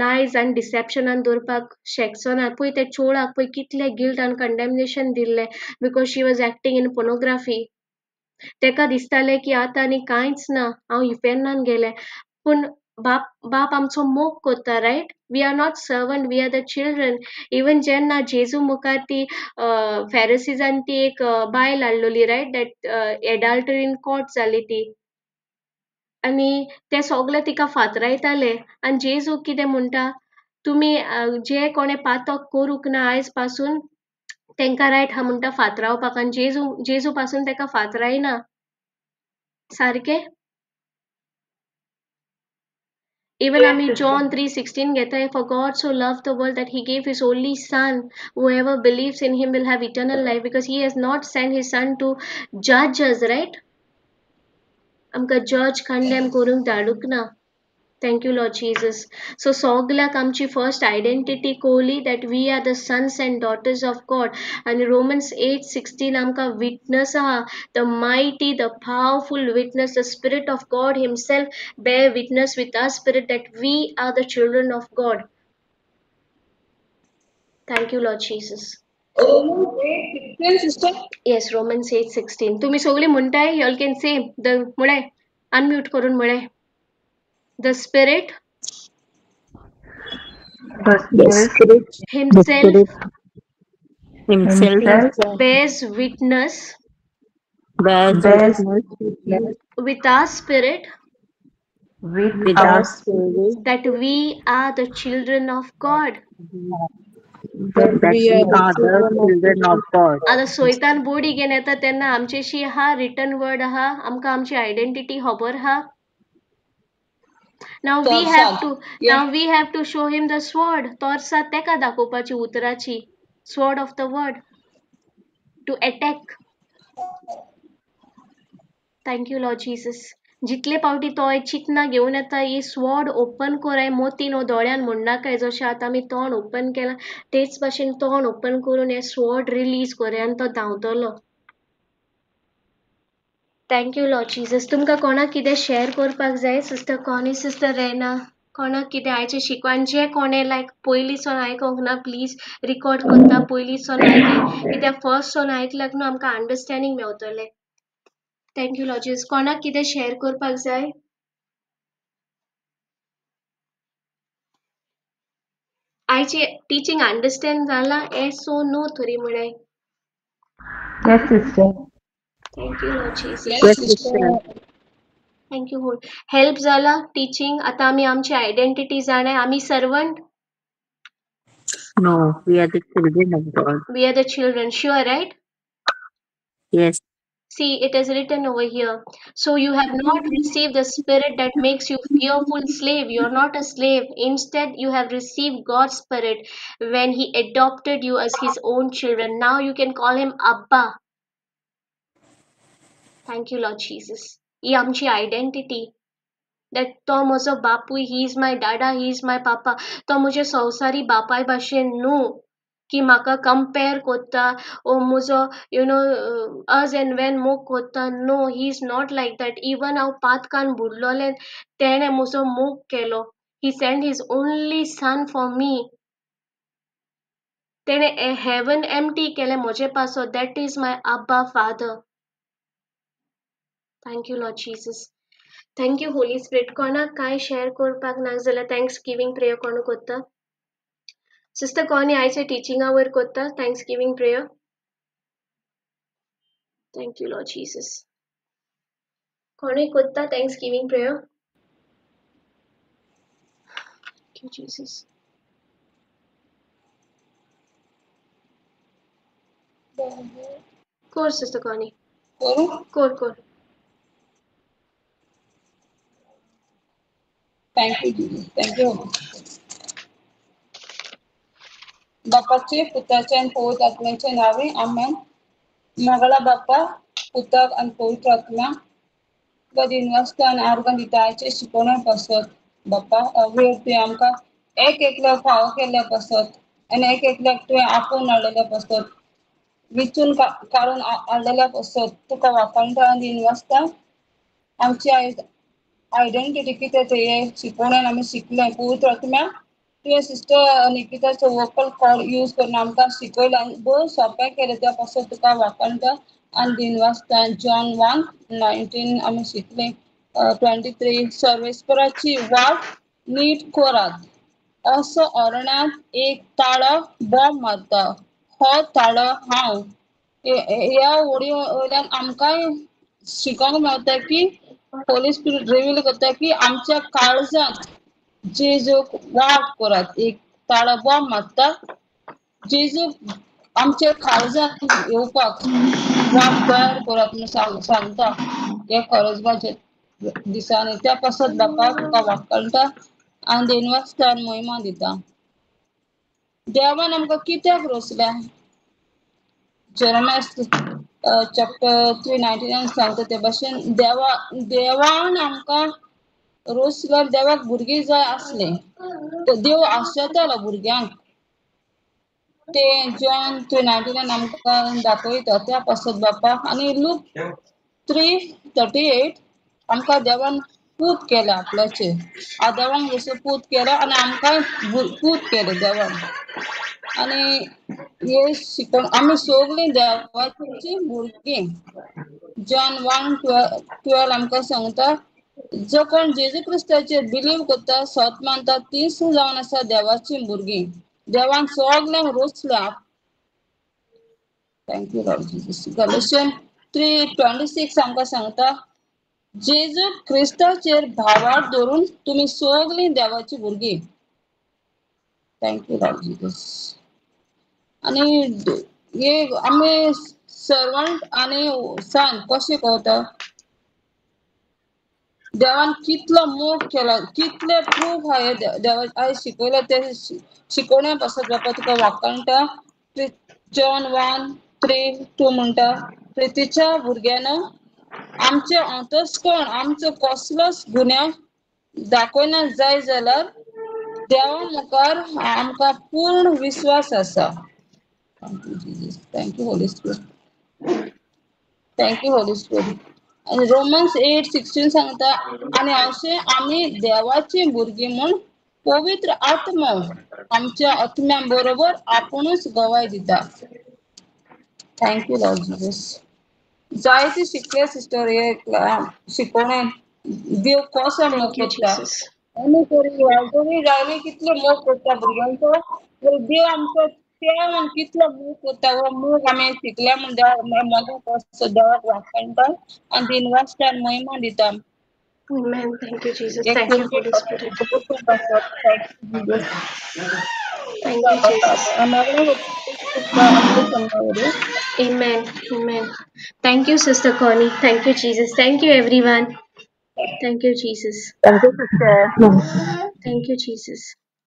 लायज आनी डिसेप्शनान दवरपाक शेकचो ना. पळय ते चोळाक पळय कितले गिल्ट आनी कंडेमनेशन दिल्लें because she was acting in pornography. तेका दिसतालें की आतां आनी कांयच ना, हांव हिफेन्नान गेलें. पूण बाप आमचो मोग करता, right? We are not servant, we are the children. Even जेन्ना जेजू मुखार ती फॅरसिजान ती एक बायल हाडलोली, रायट? दॅट एडल्टरीन कॉट जाली ती. आनी ते सगळे तिका फातरायताले आनी जेजू कितें म्हणटा, तुमी जे कोणे पातक करूंक ना आयज पासून तेंकां रायट हा म्हणटा फातरावपाक, आनी जेजू पासून तेका फातरायना. सारकें? Even आमी John 3:16 घेताय, for God so loved the world that he gave his only son, whoever believes in him will have eternal life, because he has not sent his son to judge us, right? आमकां जज कंडेम करूंक धाडूंक ना. Thank you, Lord Jesus. So सगळ्याक आमची first identity Koli that we are the sons and daughters of God. And Romans 8:16 आमकां witness आहा, the mighty, the powerful witness, the Spirit of God himself bear witness with our spirit that we are the children of God. Thank you, Lord Jesus. Sister? Yes, Romans 8:16. तुम्ही सगळी म्हणताय, you all can say, मुळे unmute करून मुळे. The Spirit The Spirit himself himself bears witness bears witness with our spirit with our spirit that we are the children of God. that we are the children of God. आता सोयतान बोडी घेवन येता तेन्ना आमचेशी हा रिटन वर्ड आहा, आमकां आमची आयडेंटिटी खबर हा. Now we have to show him the sword. Torsa तेका दाखोवपाची उतराची, sword of the word to attack. Thank you, Lord Jesus. जितले पावटी तो चितना घेवन येता, ही स्वॉर्ड ओपन कोराय, मोतीन दोळ्यान म्हणनाकाय. जशें आतां आमी तोंड ओपन केलां तेच भाशेन तोंड ओपन करून हे स्वॉर्ड रिलीज कोराय आनी तो धांवतलो. Thank you, Lord Jesus. तुमकां कोणाक कितें शेअर करपाक जाय? सिस्टर कॉनी, सिस्टर रेना, कोणाक कितें आयचे शिकवान जे कोणे लायक पयलींसून आयकोंक ना, प्लीज रिकॉर्ड करता पयलींसून आयकय, कित्याक फर्स्टसून आयकल्याक न्हू आमकां अंडरस्टँडींग मेवतलें. Thank you, Lord Jesus. कोणाक कितें शेअर करपाक जाय? आयचे टीचिंग अंडरस्टँड जाला? येस ओ नो थोडी म्हणाय. Yes, sister. Thank you, Lord Jesus. Yes, sister. Thank you. Help जाला टीचिंग? आता आमी आमची आयडेंटिटी जाणाय. आमी servant? No, we are the children of God. We are the children. Sure, right? Yes. See, it is written over here. So you have not received the spirit that makes you fearful slave. You are not a slave. Instead, you have received God's spirit when he adopted you as his own children. Now you can call him Abba. Thank you, Lord Jesus. He आमची identity. That तो म्हजो बापूय, he is my dada, he is my papa. तो म्हजे संवसारी बापाय भाशेन न्हू की म्हाका कंपेर कोत्ता ओ म्हजो अज एंड वेन मोग कोत्ता. No, he is not like that. Even हांव पातकान बुडलोलें तेणें म्हजो मोग केलो. He send his only son for me. तेणें हेवन एम्प्टी केलें म्हजे पासो. दॅट इज माय अब्बा father. Thank you, Lord Jesus. Thank you, holy spirit. कोणाक काय शेअर करपाक ना जाल्यार थँक्स गिवींग प्रेयर कोण कोत्ता? सिस्टर कोणी आयचे टिचिंगा वयर कोत्ता thanksgiving prayer? Thank you, Lord Jesus. कोणी कोत्ता thanksgiving prayer? Thank you, Jesus. कोर सिस्टर कोणी कोर. Thank you, Jesus. Thank you. बापाचे पुत्राचे आणि पवित्र आत्म्याचे नावे आमेन. मगला बाप्पा पुत्र आणि पवित्र आत्मा कधी वाजता आणि आर्गन दिताचे शिकवण्या पासत बाप्पा वेळ तुवें आमकां एक एकल्या फावो केल्ल्या पासत आनी एक एकल्याक तुवें आपोवन हाडलेल्या पासत विचून काडून हाडलेल्या पासत तुका वाखाणटा आनी दिन वाजता आमची आयडेंटिटी कितें तें हे शिकवण्यान आमी शिकले पवित्र आत्म्या तुवें सिस्टर निकिताचो वोकल कॉर्ड यूज करून आमकां शिकयलें आनी बरें सोंपें केलें त्या पासत तुका वाखाणटा आनी दिन वाजता जॉन 1:19 आमी शिकले 23 सर्वेस्पराची वाट नीट करात असो अरण्यात एक ताळो बॉम्ब मारता हो ताळो हांव ह्या वडी वयल्यान आमकां शिकोंक मेळटा की होली स्पिरीट रिवील करता की आमच्या काळजांत जेजूक वाट करात एक ताळो बॉम्ब मारता जेजूक आमच्या काळजांत येवपाक वाट तयार करात म्हणून सांगता हे खरजबाचे दिसांनी त्या पासत बापा तुका वाखाणटा आनी देन वाजता आनी महिमा दिता देवान आमकां कित्याक रोसल्या जेरेमिया चॅप्टर 3:19 सांगता ते भाशेन देवान आमकां रोसल्यार देवाक भुरगीं जाय आसले देव आशेतालो भुरग्यांक ते जॉन 3:19 आमकां दाखयता त्या पासत बापा आनी लूक 3:38 आमकां देवान पूत केला आपल्याचे आदामाक जसो पूत केला आनी आमकां पूत केले देवान आनी हे शिकोवन आमी सगळीं देवाची भुरगीं जॉन 1:12 आमकां सांगता जो कोण जेजू क्रिस्ताचेर बिलीव करता सत मानता तीच जावन आसा देवाची भुरगीं देवान सगल्यांक रोचल्या थँक्यू लॉर्ड जीसस गलेशियन 3:26 आमकां सांगता जेजू क्रिस्ताचेर भावार्थ धरून तुमी सगळीं देवाची भुरगीं थँक्यू लॉर्ड जीसस आनी हे आमी सर्वंट आनी सन कशें कळटा देवान कितलो मोग केला कितले प्रूफ हा हे देवा आयज शिकयले ते शिकवण्या पासत बापा तुका वाखाणटा जॉन 1:3-2 म्हणटा प्रितीच्या भुरग्यान आमचे अंतस्कण आमचो कसलोच गुन्यांव दाखोवना जाय जाल्यार देवा मुखार आमकां पूर्ण विश्वास आसा thank you Holy spirit thank you Holy spirit आनी रोमन्स 8:16 सांगता आनी अशें आमी देवाची भुरगीं म्हूण पवित्र आत्मा आमच्या आत्म्या बरोबर आपुणूच गवाय दिता थँक्यू लॉर्ड जीसस जायती शिकले सिस्टर हे शिकवण्यान देव कसो मोग Thank you, करता Jesus. आमी तरी रावली कितले मोग करता भुरग्यांचो देव आमचो त्या म्हण कितलो मोग करता हो मोग आमी शिकल्या म्हण मोगाक असो देवाक वाखाणटा आनी दिन वाजता महिमा दिता Amen. Thank you, Jesus. एक Thank you, Holy Spirit. Thank you, Jesus. Amen. Amen. Thank you, Sister Connie. Thank you, Jesus. Thank you, everyone. Thank you, Jesus. Thank you, sister. Thank you, Jesus.